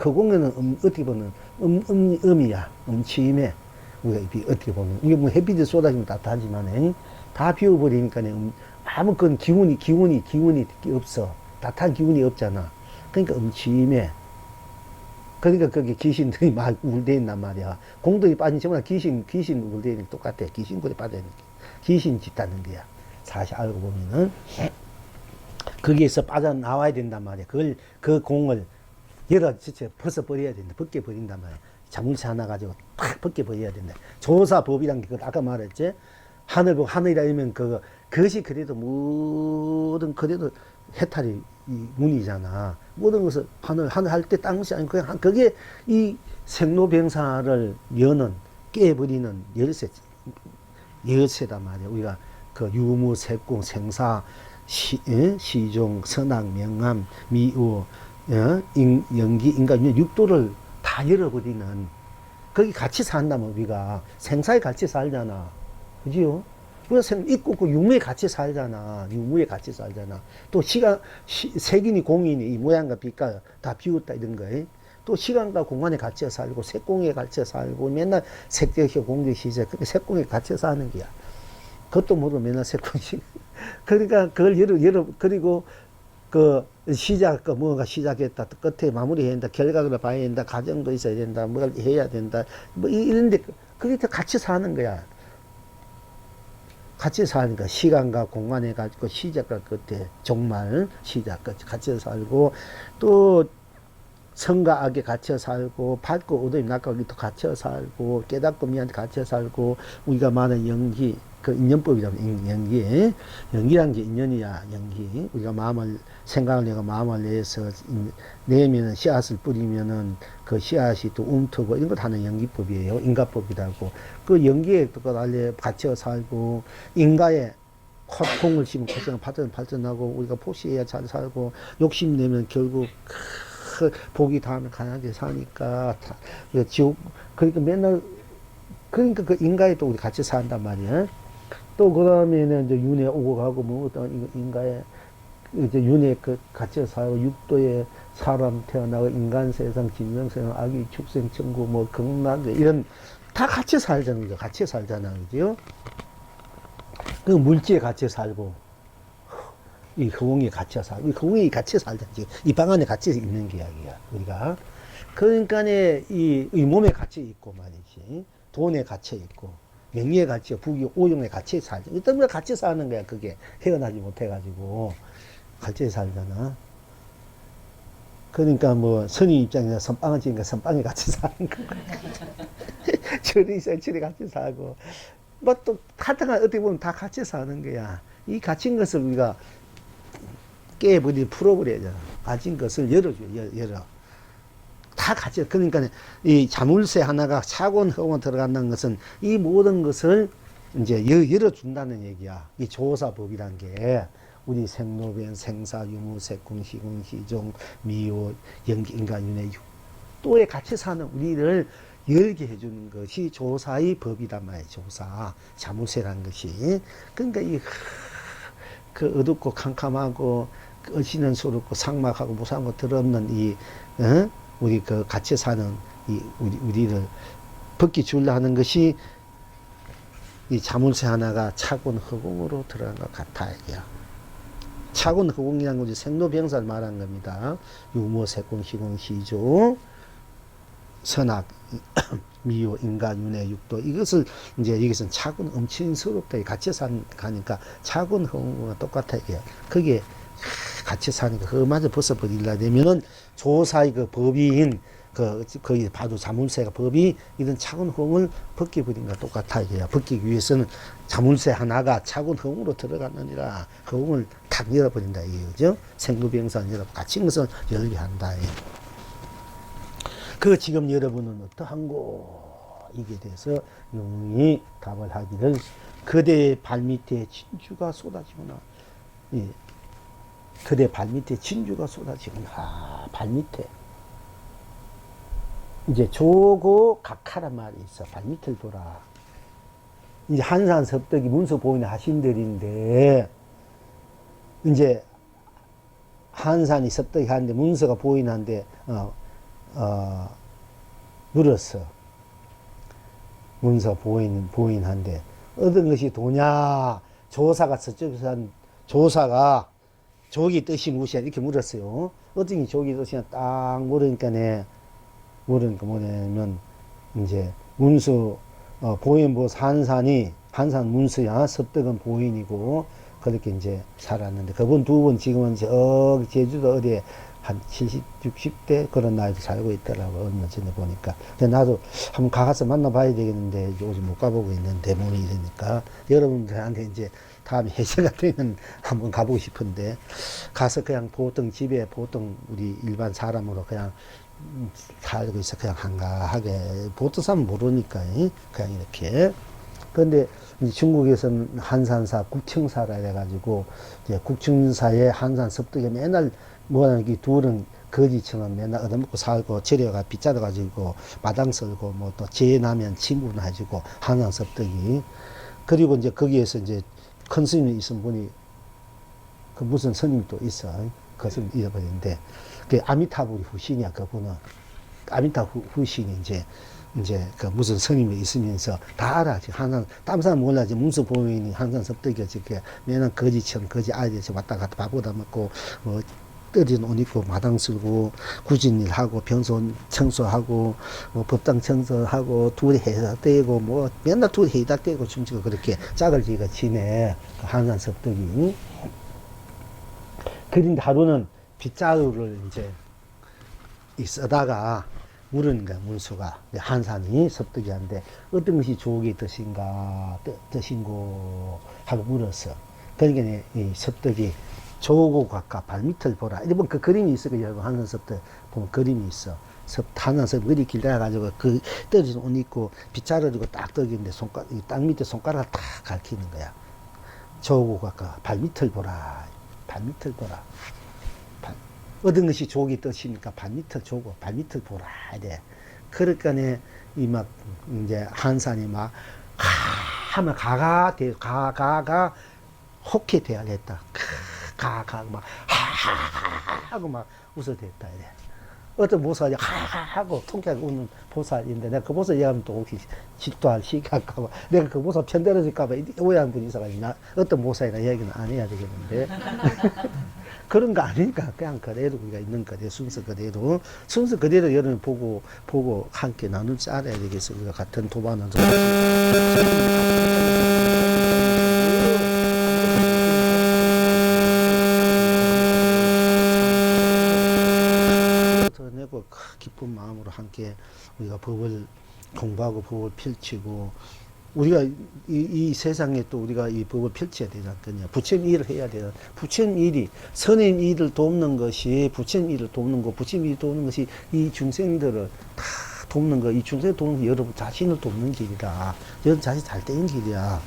허공에는 어떻게 보면 음이야. 음침해. 우리가 어떻게 보면 이게 뭐 햇빛이 쏟아지면 따뜻하지만 다 비워버리니까 아무 건 기운이 없어. 따뜻한 기운이 없잖아. 그러니까 음침해. 그러니까 거기 귀신들이 막 울대 있단 말이야. 공덕이 빠진 전부 다 귀신 울대는 똑같아. 귀신굴에 빠져있는 귀신 짓다는 거야. 사실 알고 보면은 거기에서 빠져나와야 된단 말이야. 그 공을 진짜 벗어버려야 된다. 벗겨버린단 말이야. 자물쇠 하나 가지고 탁 벗겨버려야 된다. 조사법이란 게 아까 말했지. 하늘이라 하면 그것이 그래도 그래도 해탈이 이 문이잖아. 모든 것을 하늘 할 때 땅것이 아니고 그냥 그게 이 생로병사를 깨버리는 열쇠단 말이야. 우리가 그 유무, 색공, 생사, 시종, 선악, 명암, 미우, 연기, 인간, 육도를 다 열어버리는, 거기 같이 산다면 우리가 생사에 같이 살잖아. 그지요? 그래서 있고 그 유무에 같이 살잖아. 유무에 같이 살잖아. 또 색인이 공인이 이 모양과 빛과 다 비웃다 이런 거에. 또 시간과 공간에 갇혀 살고 색공에 갇혀 살고 맨날 색적시 공적시제 색공에 갇혀 사는 거야. 그것도 모르고 맨날 색공시. 그러니까 그걸 그리고 그 시작 그 뭐가 시작했다 또 끝에 마무리해야 된다 결과를 봐야 된다 과정도 있어야 된다 뭘 해야 된다 뭐 이런데 그게 다 같이 사는 거야. 같이 사니까 시간과 공간에 가지고 시작과 끝에 정말 시작까지 같이 살고 또 선과 악에 갇혀 살고 밝고 어두움이 낙하기도 갇혀 살고 깨닫고 미한테 갇혀 살고 우리가 말하는 연기 그 인연법이라면 연기 연기란 게 인연이야. 연기 우리가 마음을 생각을 내가 마음을 내서 내면은 씨앗을 뿌리면은 그 씨앗이 또 움트고 이런 것 하는 연기법이에요. 인가법이라고 그 연기에 또 달리 갇혀 살고 인가에 공을 심은 고생을 발전하고 우리가 포시해야 잘 살고 욕심내면 결국 복이 다음에 가난하게 사니까 지옥 그러니까 맨날 그러니까 그 인가에 또 우리 같이 산단 말이야. 또 그다음에는 이제 윤회 오고 가고 뭐 어떤 인가에 이제 윤회 그 같이 살고 육도에 사람 태어나고 인간 세상 진명세상 아기 축생 천국 뭐 극락에 이런 다 같이 살자는 거죠. 같이 살잖아, 그죠? 그 물질에 같이 살고 이 허공에 갇혀 살고, 이 허공에 같이 살자. 이 방 안에 같이 있는 게 이야기야, 우리가. 그러니까, 이 몸에 갇혀 있고 말이지. 돈에 갇혀 있고, 명예에 갇혀, 부귀, 오용에 같이 살자. 일단 우리가 같이 사는 거야, 그게. 헤어나지 못해가지고. 같이 살잖아. 그러니까 뭐, 선임 입장에서 선빵을 지니까 선빵에 같이 사는 거야. 철이 있어야 철이 같이 살고. 뭐 또, 하여튼간 어떻게 보면 다 같이 사는 거야. 이 갇힌 것을 우리가 깨버리 풀어버려야죠. 가진 것을 열어줘요. 열어. 다 같이. 그러니까 이 자물쇠 하나가 차곤허곤 들어간다는 것은 이 모든 것을 이제 열어준다는 얘기야. 이 조사법이란 게 우리 생로변, 생사, 유무, 색궁, 시궁, 시종, 미호, 연기, 인간윤회, 육도에 같이 사는 우리를 열게 해주는 것이 조사의 법이란 말이에요. 조사. 자물쇠라는 것이. 그러니까 그 어둡고 캄캄하고 어시는스럽고 상막하고 무상한 거 들었는 우리 그 같이 사는 우리를 벗기 주려 하는 것이 이 자물쇠 하나가 차곤 허공으로 들어간 것 같아 이게요. 차곤 허공이라는 것이 생로병사를 말하는 겁니다. 유모, 색공, 시공, 시조, 선악, 미호, 인가, 윤회, 육도 이것을 이제 여기서는 차곤 엄친스럽다 같이 가니까 차곤 허공과 똑같아 이게요. 그게 같이 사니까 그마저 벗어버리려 되면은 조사의 그 법인 거기 봐도 자물쇠가 법이 이런 차근 허공을 벗겨버린 것 똑같아 이게요. 벗기기 위해서는 자물쇠 하나가 차근 허공으로 들어가느니라 허공을 탁 열어버린다 이거죠. 생로병사는 열어 갇힌 것을 열게 한다. 그 지금 여러분은 어떠한고 이게 돼서 용이 답을 하기를 그대의 발밑에 진주가 쏟아지구나. 예. 그대 발밑에 진주가 쏟아지구나. 발밑에. 이제 조고 각하란 말이 있어. 발밑을 보라. 이제 한산 섭덕이 문서 보이는 하신들인데, 이제 한산이 섭덕이 하는데 문서가 보이는데, 물었어. 문서 보인한데, 어떤 것이 도냐? 조사가 서쪽에서 한 조사가 조기 뜻이 무엇이야? 이렇게 물었어요. 어떤 게 조기 뜻이냐? 딱 물으니까 뭐냐면, 이제, 문수, 보인보스 한산 문수야. 섭덕은 보인이고, 그렇게 이제 살았는데, 그분 두 분 지금은 제주도 어디에 한 70, 60대 그런 나이도 살고 있더라고. 얼마 전에 보니까. 근데 나도 한번 가서 만나봐야 되겠는데, 요즘 못 가보고 있는데, 몸이 이러니까. 여러분들한테 이제, 다음에 해제가 되면 한번 가보고 싶은데 가서 그냥 보통 집에 보통 우리 일반 사람으로 그냥 살고 있어 그냥 한가하게 보통 사람 모르니까 그냥 이렇게 그런데 중국에서는 한산사 국청사라 해가지고 이제 국청사에 한산 섭덕에 맨날 뭐하는 이 둘은 거지처럼 맨날 얻어먹고 살고 재료가 빗자루가지고 마당 썰고 뭐 또 재나면 친구나 해주고 한산 섭덕이 그리고 이제 거기에서 이제 큰 스님이 있은 분이 그 무슨 스님도 있어. 그 스님 잃어버렸는데 그 아미타불 후신이야. 그분은 아미타불 후신이 이제 그 무슨 스님이 있으면서 다 알아. 항상 다른 사람 몰라지. 문서 보면이 항상 섭득이 저게 매년 거지처럼 거지 아이들이 왔다 갔다 밥보다 먹고 뭐 떨어진 옷 입고 마당 쓸고 굳은 일 하고 변소 청소하고 뭐 법당 청소하고 둘이 해다 떼고 뭐 맨날 둘이 해다 떼고 춤추고 그렇게 짝을 지가 지내. 그 한산 섭득이. 그런데 하루는 빗자루를 이제 쓰다가 물은 거야, 문수가. 한산이 섭득이한데, 어떤 것이 조옥의 뜻인고 하고 물었어. 그러니까 이 섭득이 조옥 각각 발밑을 보라. 이번 그 그림이 있어. 그 여러분, 한산 섭득 보면 그림이 있어. 한산 섭득 머리 길다가지고 그 떨어진 옷 입고 빗자루 들고 딱 떨어지는데 땅 밑에 손가락을 딱 가리키는 거야. 조옥 각각 발밑을 보라. 발밑을 보라. 얻은 것이 조옥의 뜻이니까 발밑을 조고 발밑을 보라 이래. 그러니까 이 막 이제 한산이 막 하면 가가 혹해 돼야겠다. 가가 막 하고 막 웃어댔다 이래. 어떤 보살이 하고 통쾌하게 웃는 보살인데 내가 그 보살 얘기하면 또 혹시 질투할 시기할까봐 내가 그 보살 편들어질까봐 오해하는 분이 있어가지고 어떤 보살이나 얘기는 안 해야 되겠는데 그런 거 아니니까 그냥 그대로 우리가 있는 그대로 순서 그대로 여러분 보고 함께 나눌 줄 알아야 되겠어. 우리가 같은 도반은 내고 기쁜 마음으로 함께 우리가 법을 공부하고 법을 펼치고 우리가 이 세상에 또 우리가 이 법을 펼쳐야 되지 않겠냐. 부처님 일을 해야 돼요. 부처님 일이 선인 일을 돕는 것이 부처님 일을 돕는 거, 부처님 일을 돕는 것이 이 중생들을 다 돕는 거, 이 중생을 돕는 게 여러분 자신을 돕는 길이다. 여러분 자신 잘 되는 길이야.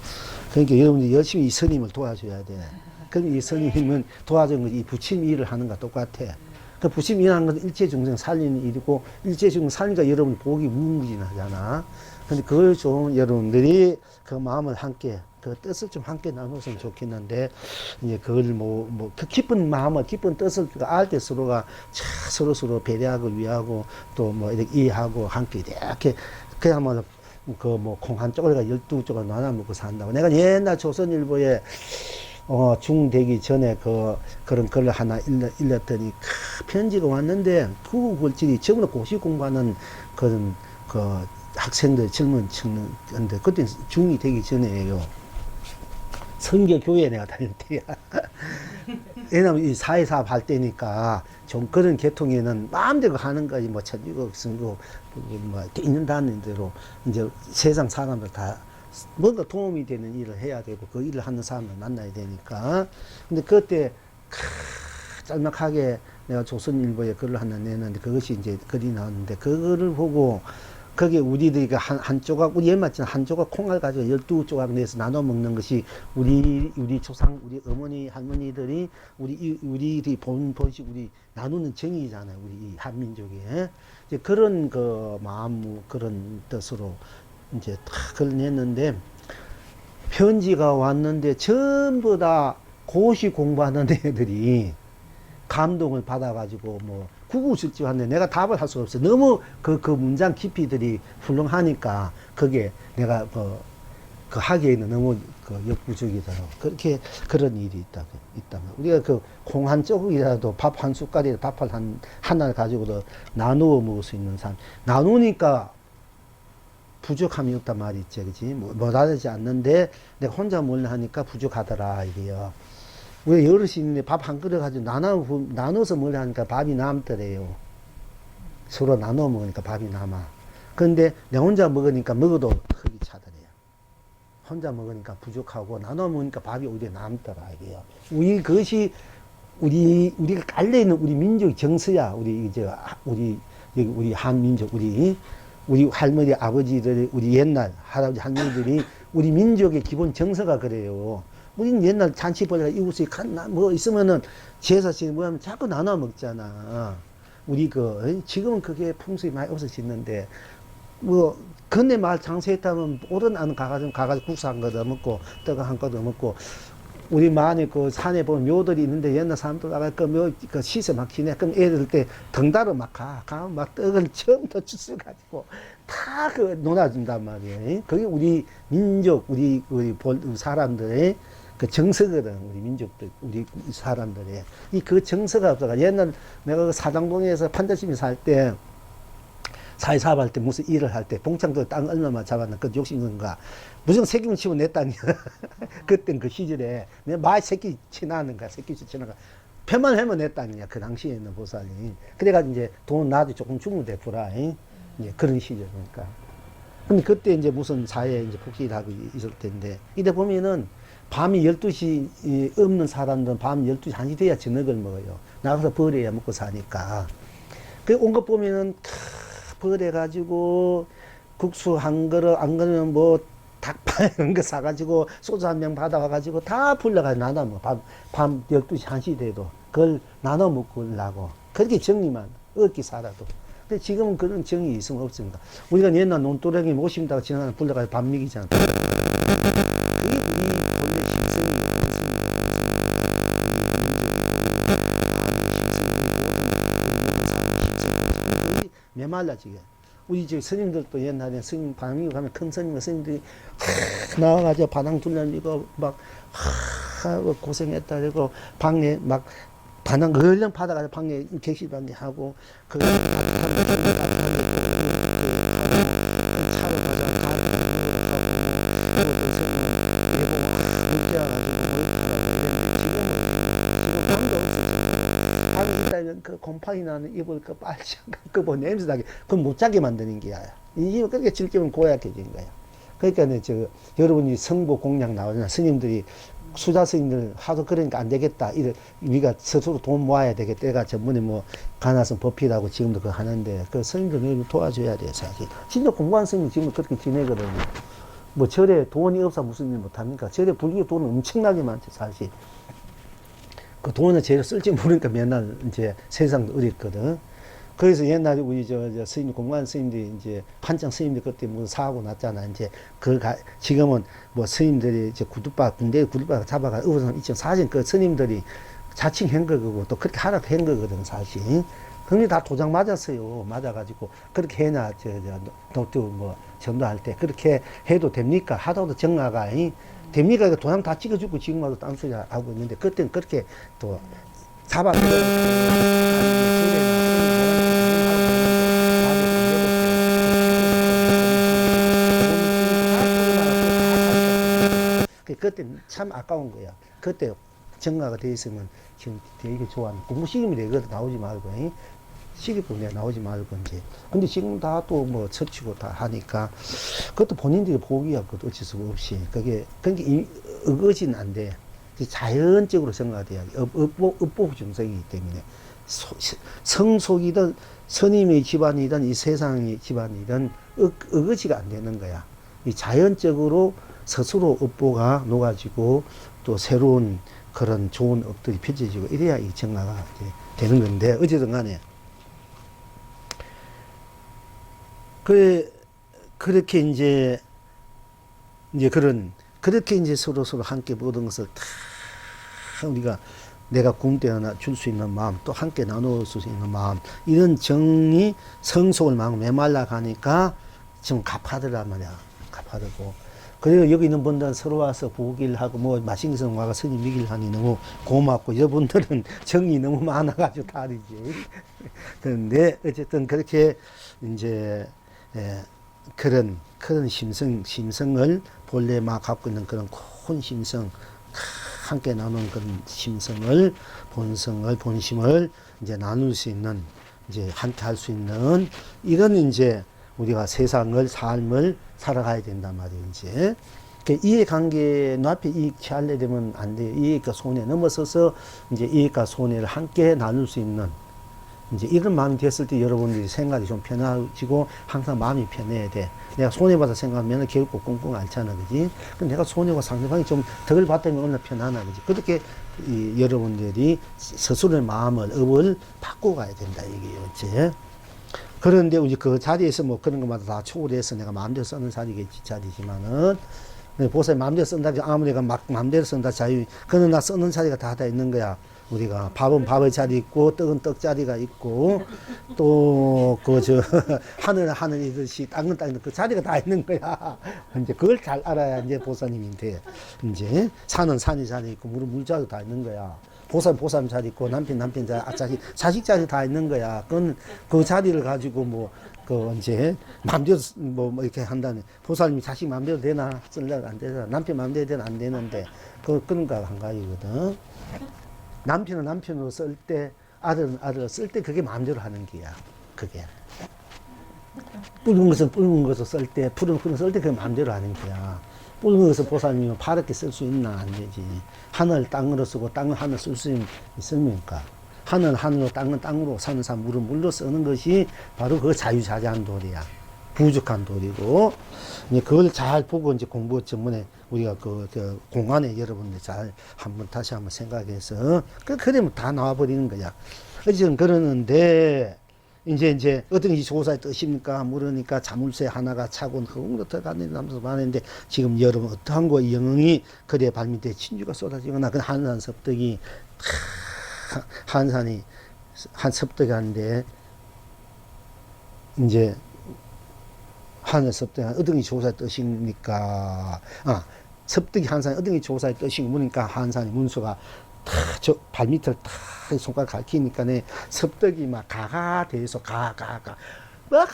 그러니까 여러분이 열심히 이 스님을 도와줘야 돼. 그럼 이 스님은 도와주는 것이 이 부처님 일을 하는 것과 똑같아. 그 부처님 일하는 건 일체 중생 살리는 일이고 일체 중생 살리니까 여러분 복이 무궁무진하잖아. 근데 그걸 좀 여러분들이 그 마음을 함께 그 뜻을 좀 함께 나눴으면 좋겠는데 이제 그걸 그 기쁜 마음을 기쁜 뜻을 알 때 서로가 서로 배려하고 위하고 또 뭐 이렇게 이해하고 함께 이렇게 그야말로 콩 한 쪼가리가 12쪼가리 나눠 먹고 산다고. 내가 옛날 조선일보에 중되기 전에 그런 글을 하나 읽었더니 편지가 왔는데 구글질이 전부 다 고시 공부하는 그런 학생들 젊은 층인데 그때 중이 되기 전에요. 선교교회 내가 다닐 때야. 왜냐면 이 사회사업 할 때니까 좀 그런 계통에는 마음대로 하는 거지 뭐 천주교 선교 뭐 있는다는 대로 이제 세상 사람들 다 뭔가 도움이 되는 일을 해야 되고 그 일을 하는 사람을 만나야 되니까. 근데 그때 짤막하게 내가 조선일보에 글을 하나 내는데 그것이 이제 글이 나왔는데 그거를 보고 거기에 우리들이 한 조각, 우리 옛말처럼 한 조각 콩알 가지고 12조각 내서 나눠 먹는 것이 우리 조상, 우리 어머니, 할머니들이 우리들이 본식 우리 나누는 정의잖아요. 우리 이 한민족에. 이제 그런 마음, 그런 뜻으로 이제 다 글을 냈는데 편지가 왔는데 전부 다 고시 공부하는 애들이 감동을 받아가지고 구구절절 하는데 내가 답을 할 수가 없어요. 너무 그 문장 깊이들이 훌륭하니까 그게 내가 그 하기에는 너무 역부족이더라고. 그렇게 그런 일이 있다면 우리가 콩 한 조각이라도 밥 한 숟갈에 밥을 하나를 가지고도 나누어 먹을 수 있는 삶. 나누니까 부족함이 없단 말이 있지, 그지? 못하지 않는데 내가 혼자 몰래 하니까 부족하더라 이게요. 왜 여럿이 있는데 밥 한 그릇 가지고 나눠서 먹으려 하니까 밥이 남더래요. 서로 나눠 먹으니까 밥이 남아. 그런데 내 혼자 먹으니까 먹어도 흙이 차더래요. 혼자 먹으니까 부족하고 나눠 먹으니까 밥이 오히려 남더라 이게요. 그것이 우리가 깔려있는 우리 민족의 정서야. 우리 한민족, 우리 할머니, 아버지들, 우리 옛날 할아버지, 할머니들이 우리 민족의 기본 정서가 그래요. 우리는 옛날 잔치 벌레가 이웃이 있으면은 제사식 뭐 하면 자꾸 나눠 먹잖아. 지금은 그게 풍습이 많이 없어졌는데, 근데 말 장수했다면 오른 안 가가지고 국수 한 거 더 먹고 떡 한 거 더 먹고 우리 만에 그 산에 보면 묘들이 있는데 옛날 사람들 나가 그 시세 막 지내 그럼 애들 때 덩달아 막 가면 막 떡을 처음부터 주스 가지고 다 그 놀아준단 말이에요. 그게 우리 민족 우리 사람들의 그 정서거든. 우리 민족들 우리 사람들의 이 그 정서가 없어가 옛날 내가 그 사당동에서 판자심이 살때 사회사업 할 때 무슨 일을 할 때 봉창도 땅 얼마나 잡았나 그 욕심인가 무조건 새끼만 치고 내 땅이야. 그땐 그 시절에 내 많이 새끼 치나는가 새끼 치나가 편만 하면 내 땅이야. 그 당시에 있는 보살이. 그래가지고 이제 돈 나도 조금 주면 되더라. 이제 그런 시절이니까. 근데 그때 이제 무슨 사회에 이제 복지를 하고 있을 텐데 이래 보면은 밤이 12시 없는 사람들은 밤 12시 1시 돼야 저녁을 먹어요. 나가서 벌어야 먹고 사니까. 그 온 것 보면은 벌해가지고 국수 한 그릇 안 그러면 뭐 닭발 이런 거 사가지고 소주 한 병 받아와가지고 다 불러가지고 나눠 먹어. 밤 12시 1시 돼도 그걸 나눠 먹으려고 그렇게 정리만 얻기 살아도. 근데 지금은 그런 정이 있으면 없습니다. 우리가 옛날 논두렁이 모심다가 지나가는 불러가지고 밥 먹이잖아. 그게 우리 본래 심성이 메말라지게. 우리 저 스님들도 옛날에 스님 방미 가면 큰 스님 스님들이 나와가지고 바당 둘러리고 막 고생했다 그러고 방에 막 바당 얼른 받아가지고 방에 객실방에 하고 그 차를 가져가 그 스님은 예보고 늦게 와가지고 뭘 팔아서 지금 방도 없었죠. 방이 있다면 그 곰팡이 나는 입을 그 빨지 그 뭐 냄새 나게 그건 못 자게 만드는 게야. 이게 그렇게 질기면 고약해진 거야. 그러니까 여러분이 성보 공약 나오잖아. 스님들이 수자 스님들 하도 그러니까 안 되겠다. 우리가 스스로 돈 모아야 되겠다. 내가 전번에 뭐 가나선 법피라고 지금도 그거 하는데 그 스님들 도와줘야 돼 사실. 진짜 공부한 스님 지금 그렇게 지내거든요. 뭐 절에 돈이 없어 무슨 일 못합니까? 절에 불교 돈은 엄청나게 많죠 사실. 그 돈을 제대로 쓸지 모르니까 맨날 이제 세상도 어렵거든. 그래서 옛날에 우리 스님, 공무원 스님들이 이제 판장 스님들 그때 무슨 사고 났잖아. 이제 지금은 뭐 스님들이 이제 군대 구두박 잡아가 의원선 2004년 그 스님들이 자칭한 거고 또 그렇게 하라고 한 거거든, 사실. 근데 다 도장 맞았어요. 맞아가지고 그렇게 해놔, 뭐 전도할 때 그렇게 해도 됩니까? 하다도 정화가, 됩니까? 도장 다 찍어주고 지금 와도 딴소리 하고 있는데 그때는 그렇게 또 잡아서 그때 참 아까운 거야. 그때 정화가 돼 있으면 지금 되게 좋아하는 공부 시험이 되거든. 나오지 말고 시기분에 나오지 말고 이제. 근데 지금 다 또 뭐 처치고 다 하니까 그것도 본인들이 포기할 것도 어쩔 수가 없이 그게 어거지는 안 돼. 자연적으로 생각돼야 돼. 업보 증상이기 때문에 성속이든 스님의 집안이든 이 세상의 집안이든 어거지가 안 되는 거야. 이 자연적으로 스스로 업보가 녹아지고 또 새로운 그런 좋은 업들이 펼쳐지고 이래야 이 정화가 되는 건데 어쨌든 간에 그렇게 이제 그렇게 이제 서로 함께 모든 것을 다 우리가 내가 굶때 하나 줄 수 있는 마음 또 함께 나눌 수 있는 마음 이런 정이 성속을 막 메말라 가니까 지금 가파르란 말이야. 가파르고 그리고 여기 있는 분들은 서로 와서 보기를 하고 뭐 맛있는 것은 와가 스님 미기를 하니 너무 고맙고 여러분들은 정이 너무 많아가지고 다르지. 그런데 어쨌든 그렇게 이제 그런 심성을 본래 막 갖고 있는 그런 큰 심성 함께 나눈 그런 심성을 본심을 이제 나눌 수 있는 이제 함께 할 수 있는 이런 이제 우리가 삶을 살아가야 된단 말이에요, 이제. 이해관계, 눈앞에 이익 취하려 되면 안 돼요. 이익과 손해 넘어서서 이제 이익과 손해를 함께 나눌 수 있는 이제 이런 마음이 됐을 때 여러분들이 생각이 좀 편해지고 항상 마음이 편해야 돼. 내가 손해받아 생각하면 결국 꽁꽁 앓잖아, 그지? 근데 내가 손해와 상대방이 좀 덜 받다면 얼마나 편하나, 그지? 그렇게 여러분들이 스스로의 마음을, 업을 바꿔 가야 된다, 이게요, 이제. 그런데 이제 그 자리에서 뭐 그런 것마다 다 초월해서 내가 마음대로 쓰는 자리지만은, 보살이 마음대로 쓴다, 아무리 내가 막 마음대로 쓴다, 자유, 그러나 쓰는 자리가 다 있는 거야. 우리가 밥은 밥의 자리 있고, 떡은 떡 자리가 있고, 또, 하늘은 하늘이듯이, 땅은 땅이듯이 그 자리가 다 있는 거야. 이제 그걸 잘 알아야 이제 보살님이 돼. 이제, 산은 산이 자리 있고, 물은 물 자리 다 있는 거야. 보살 자리 있고, 남편 자리, 자식 자리 다 있는 거야. 그건 그 자리를 가지고 이제, 마음대로 이렇게 한다는. 보살님이 자식 마음대로 되나? 쓰려고 안 되잖아. 남편 마음대로 되나? 안 되는데. 그런 거 한 가지거든. 남편은 남편으로 쓸 때, 아들은 아들로 쓸 때 그게 마음대로 하는 게야. 그게. 붉은 것은 붉은 것을 쓸 때, 푸른 것을 쓸 때 그게 마음대로 하는 게야. 붉은 것을 보살님은 파랗게 쓸 수 있나? 안 되지. 하늘 땅으로 쓰고 땅을 하늘 쓸 수 있습니까? 하늘 하늘로 땅은 땅으로 산은 산 물은 물로 쓰는 것이 바로 그 자유자재한 도리야. 부족한 도리고, 이제 그걸 잘 보고 이제 공부 전문에 우리가 그 공안에 여러분들 잘 다시 한번 생각해서, 그러면 다 나와버리는 거야. 어쨌든 그러는데, 이제 어떤 게 조사의 뜻입니까? 물으니까 자물쇠 하나가 차고 허공으로 들어가는 남서 많은데, 지금 여러분 어떠한 거 영흥이 그래 발밑에 진주가 쏟아지거나, 그 한산 섭덕이, 한산이, 한 섭덕이 하는데, 이제, 하늘 섭덕이 어떤 게 조사의 뜻입니까? 섭덕이 한산이 어떤 게 조사의 뜻이고, 그러니까 한산이 문수가 저 발밑을 탁 손가락 가리키니까네 섭덕이 막 가가 돼서 막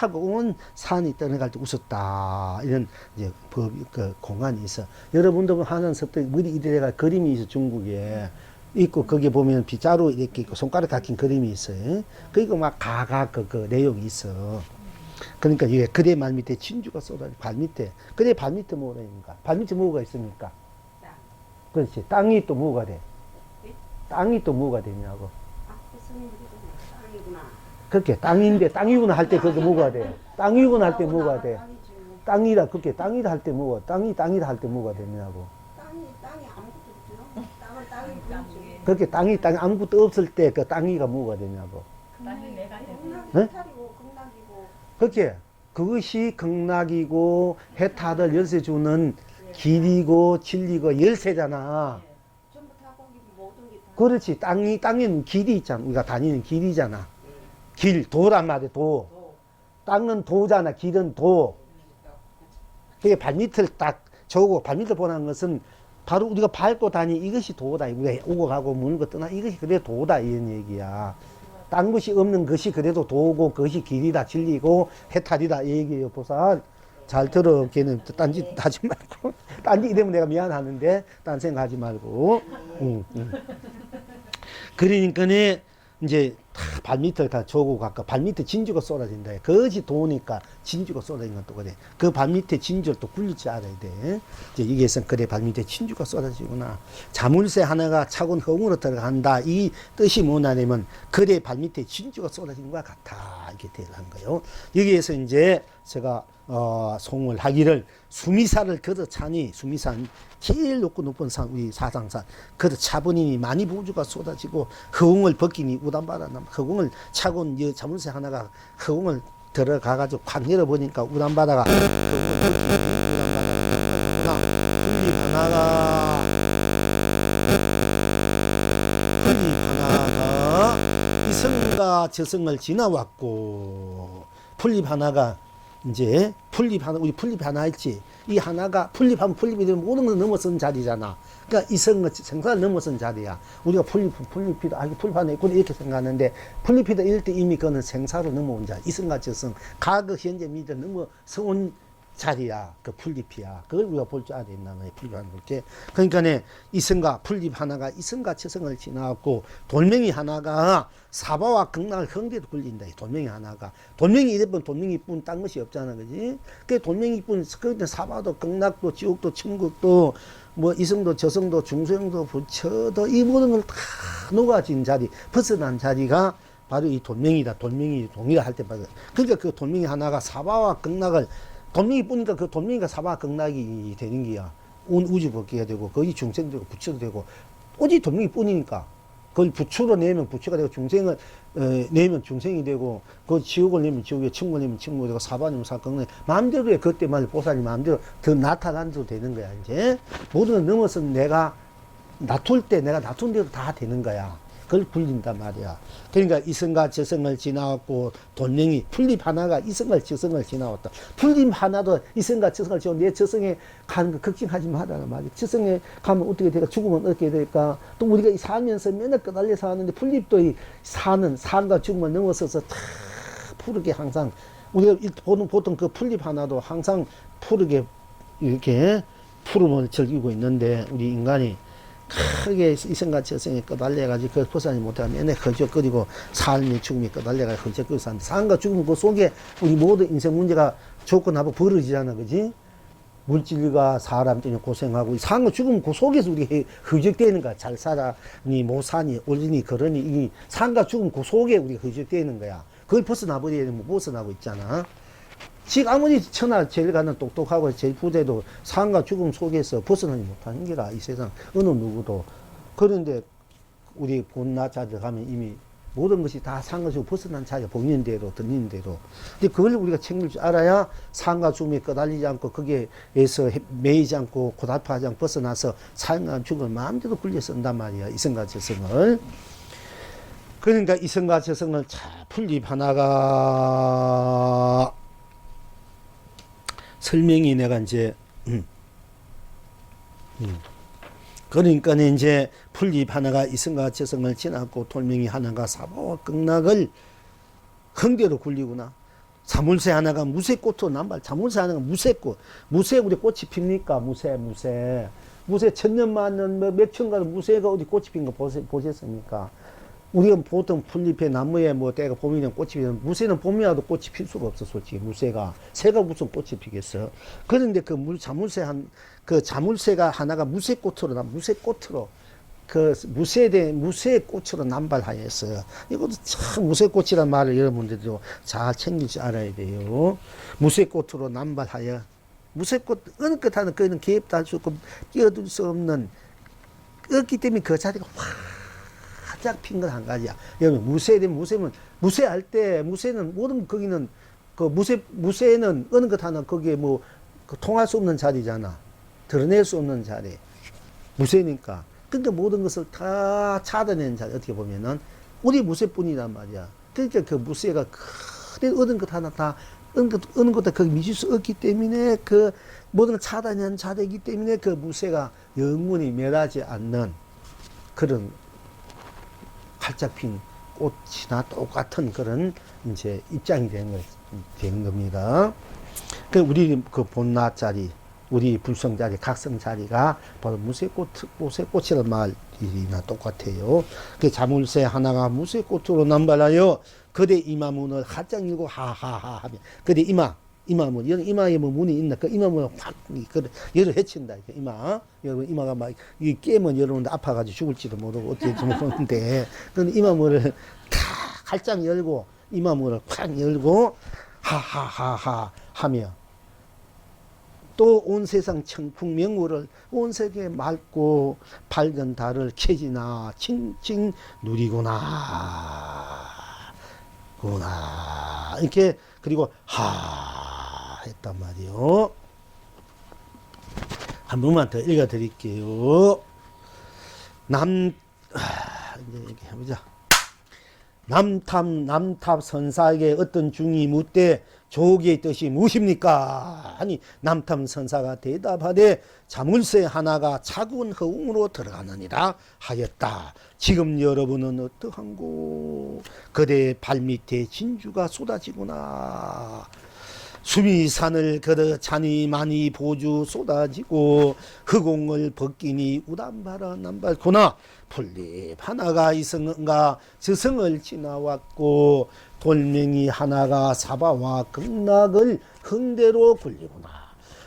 하고 온 산이 떠나갈 때 웃었다. 이런 이제 그 공간이 있어. 여러분도 한산 섭덕 머리 이래가 그림이 있어. 중국에 있고 거기 보면 빗자루 이렇게 있고 손가락 박힌 그림이 있어요. 그리고 막 그 내용이 있어. 그러니까 이게 그대 말 밑에 진주가 쏟아져. 발밑에. 그대 발밑에 뭐가 있는가? 발밑에 뭐가 있습니까? 그렇지. 땅이 또 뭐가 돼? 땅이 또 뭐가 되냐고. 땅이구나. 그렇게 땅인데 땅이구나 할 때 그게 뭐가 돼? 땅이구나 할 때 뭐가 돼? 땅이라 그렇게 땅이라 할 때 뭐가? 땅이다 할 때 뭐가 되냐고. 땅이 아무것도 없죠. 땅은 땅이 땅이. 그렇게 땅이 아무것도 없을 때 그 땅이가 뭐가 되냐고. 땅이 내가 네? 해탈이고 극락이고. 그렇게 그것이 극락이고 해탈을 열쇠 주는 길이고 진리고 열쇠잖아. 전부 다 거기 모든 게 다. 그렇지. 땅에는 길이 있잖아. 우리가 다니는 길이잖아. 길, 도란 말이야, 도. 땅은 도잖아. 길은 도. 그게 발밑을 딱 저고 발밑을 보는 것은 바로 우리가 밟고 다니 이것이 도다. 우리가 오고 가고 무는 거 떠나 이것이 그래 도다. 이런 얘기야. 딴 것이 없는 것이 그래도 도고 그것이 길이다. 진리고 해탈이다. 이 얘기예요. 보살. 잘 들어. 걔는 딴짓 하지 말고. 딴짓 이러면 내가 미안하는데, 딴 생각하지 말고. 그러니까네, 이제, 다 발밑을 다 저고 가까 발밑에 진주가 쏟아진다. 그것이 도니까 진주가 쏟아진 건 또 그래. 그 발밑에 진주를 또 굴리지 알아야 돼. 이제 이게 있으면 그래, 발밑에 진주가 쏟아지구나. 자물쇠 하나가 차고 허공으로 들어간다. 이 뜻이 뭐냐면, 그래, 발밑에 진주가 쏟아진 것과 같아. 이렇게 대한 거예요. 여기에서 이제 제가 송을 하기를 수미산을 걷어 차니 수미산 제일 높은 산 우리 사상산 걷어 차보니 많이 부주가 쏟아지고 허공을 벗기니 우단바다 허공을 차고 이 자물쇠 하나가 허공을 들어가가지고 확 열어보니까 우단바다가 허공을 벗기니 우단바다가 풀잎 하나가 이성과 저성을 지나왔고 풀잎 하나가 이제 우리 풀잎 하나 있지. 이 하나가 풀잎하면 풀잎이 되면 모든 걸 넘어선 자리잖아. 그러니까 이성과 생사를 넘어선 자리야. 우리가 풀잎이다. 풀잎 하나 있구나 이렇게 생각하는데 풀잎이다 이럴 때 이미 그거는 생사를 넘어온 자리. 이성과 저성, 과거, 현재, 미래 넘어서온 자리야. 그 풀잎이야. 그걸 우리가 볼 줄 알아야 된다. 풀잎 하나 볼 때. 그러니까 이성과 풀잎 하나가 이성과 저성을 지나왔고 돌멩이 하나가 사바와 극락을 흥대도 굴린다. 돌멩이 하나가. 돌멩이 이래본 돌멩이뿐 딴 것이 없잖아. 그지? 그 돌멩이뿐, 그 사바도 극락도 지옥도 천국도 뭐 이성도 저성도 중소형도 부처도 이 모든 걸 다 녹아진 자리, 벗어난 자리가 바로 이 돌멩이다. 돌멩이 동이라 할 때 봐요. 그러니까 그 돌멩이 하나가 사바와 극락을 돌멩이 뿐이니까 그 돌멩이가 사바 극락이 되는 게야. 온 우주 벗기가 되고 거의 중생도 되고 부처도 되고 오직 돌멩이 뿐이니까 그걸 부추로 내면 부추가 되고 중생을 내면 중생이 되고 그 지옥을 내면 지옥에 천국을 내면 천국이 되고 사반이면 사건은 마음대로 해. 그때만 보살이 마음대로 더 나타난대로 되는 거야. 이제 모든 걸 넘어서 내가 놔둘 때 내가 놔둔 대로 다 되는 거야. 그걸 불린단 말이야. 그러니까 이성과 저성을 지나왔고 돌멩이 풀잎 하나가 이성과 저성을 지나왔다. 풀잎 하나도 이성과 저성을 지나고 내 저성에 가는 거 걱정하지 말라는 말이야. 저성에 가면 어떻게 될까? 죽으면 어떻게 될까? 또 우리가 살면서 맨날 끄달려 사는데 풀잎도 이 사는 삶과 죽음을 넘어서서 다 푸르게 항상 우리가 보통 그 풀잎 하나도 항상 푸르게 이렇게 푸름을 즐기고 있는데 우리 인간이 크게 이성과 저성에 끄달려가지고 그걸 벗어나지 못하면 맨날 허적거리고 삶이 죽음이 끄달려가지고 허적거리고 사는데 삶과 죽음 그 속에 우리 모든 인생 문제가 좋고 나쁘고 벌어지잖아. 그지? 물질과 사람 때문에 고생하고 삶과 죽음 그 속에서 우리 허적되는 거야. 잘 살아니 못 사니 올리니 그러니 이 삶과 죽음 그 속에 우리가 허적되는 거야. 그걸 벗어나버려야 되면 벗어나고 있잖아. 지금 아무리 천하 제일 가는 똑똑하고 제일 부대도 삶과 죽음 속에서 벗어나지 못하는 게라 이 세상 어느 누구도. 그런데 우리 본나자들 가면 이미 모든 것이 다 상것이고 벗어난 자리에 보이는 대로 들리는 대로. 근데 그걸 우리가 챙길 줄 알아야 삶과 죽음에 끄달리지 않고 거기에서 매이지 않고 고달파하지 않고 벗어나서 삶과 죽음을 마음대로 굴려 쓴단 말이야. 이성과 저성을. 그러니까 이성과 저성을 잘 풀립 하나가 설명이 내가 이제 그러니까 이제 풀잎 하나가 이성과 저성을 지났고 돌멩이 하나가 사바와 극락을 흥대로 굴리구나. 자물쇠 하나가 무쇠꽃으로 남발. 자물쇠 하나가 무쇠꽃. 무쇠 우리 꽃이 핍니까? 무쇠 천년만년 몇 천가는 무쇠가 어디 꽃이 핀 거 보셨습니까? 우리가 보통 풀잎에 나무에 뭐 때가 봄이 되면 꽃이 피면 무쇠는 봄이 와도 꽃이 필 수가 없어. 솔직히 무쇠가 새가 무슨 꽃이 피겠어. 그런데 그 자물쇠가 하나가 무쇠꽃으로 그 무쇠꽃으로 남발하였어요. 이것도 참 무쇠꽃이란 말을 여러분들도 잘 챙길 줄 알아야 돼요. 무쇠꽃으로 남발하여 무쇠꽃 어느 것 하나 그는 개입도 할 수 없고 끼어들 수 없는 없기 때문에 그 자리가 활짝 핀 건 한 가지야. 여러분 무쇠할 때 무쇠는 모든 거기는 그 무쇠는 어느 것 하나 거기에 그 통할 수 없는 자리잖아. 드러낼 수 없는 자리. 무쇠니까. 그러니까 모든 것을 다 찾아내는 자리. 어떻게 보면은 우리 무쇠뿐이란 말이야. 그러니까 그 무쇠가 큰 얻은 것 하나 다 어느 것도 거기 미칠 수 없기 때문에 그 모든 걸 차단하는 자리이기 때문에 그 무쇠가 영원히 멸하지 않는 그런 활짝 핀 꽃이나 똑같은 그런 이제 입장이 되는 겁니다. 그 우리 그 본나 자리, 우리 불성 자리, 각성 자리가 바로 무쇠꽃이라는 말이나 똑같아요. 그 자물쇠 하나가 무쇠꽃으로 남발하여 그대 이마문을 활짝 열고 하하하 하며 그대 이마문 이마에 뭐 문이 있나 그 이마문을 확 열을 헤친다. 여러분 이마가 막 이 깨면 여러분들 아파가지고 죽을지도 모르고 어떨지 모르는데 그 이마문을 다 활짝 열고 이마문을 확 열고 하하하하 하며 또 온 세상 청풍명우를 온 세계에 맑고 밝은 달을 켜지나 칭칭 누리구나 이렇게 그리고 했단 말이요. 한 번만 더 읽어 드릴게요. 이제 이렇게 해보자. 남탑 선사에게 어떤 중이 묻되 조기의 뜻이 무엇입니까? 아니 남탑 선사가 대답하되 자물쇠 하나가 차군 허웅으로 들어가느니라 하였다. 지금 여러분은 어떠한고? 그대의 발밑에 진주가 쏟아지구나. 수미산을 걸어 잔이 많이 보주 쏟아지고 허공을 벗기니 우담바라 남발구나. 풀잎 하나가 이성과 저성을 지나왔고 돌멩이 하나가 사바와 극락을 흥대로 굴리구나.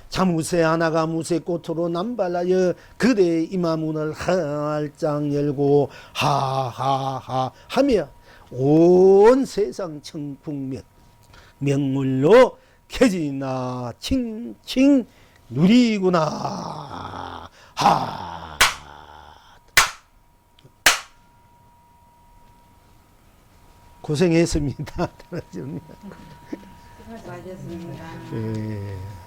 자무새 하나가 무쇠꽃으로 남발하여 그대의 이마문을 활짝 열고 하하하 하며 온 세상 청풍 명물로 켜지나 칭칭 누리구나. 고생했습니다. 들어줍니다. 수고하셨습니다. 예.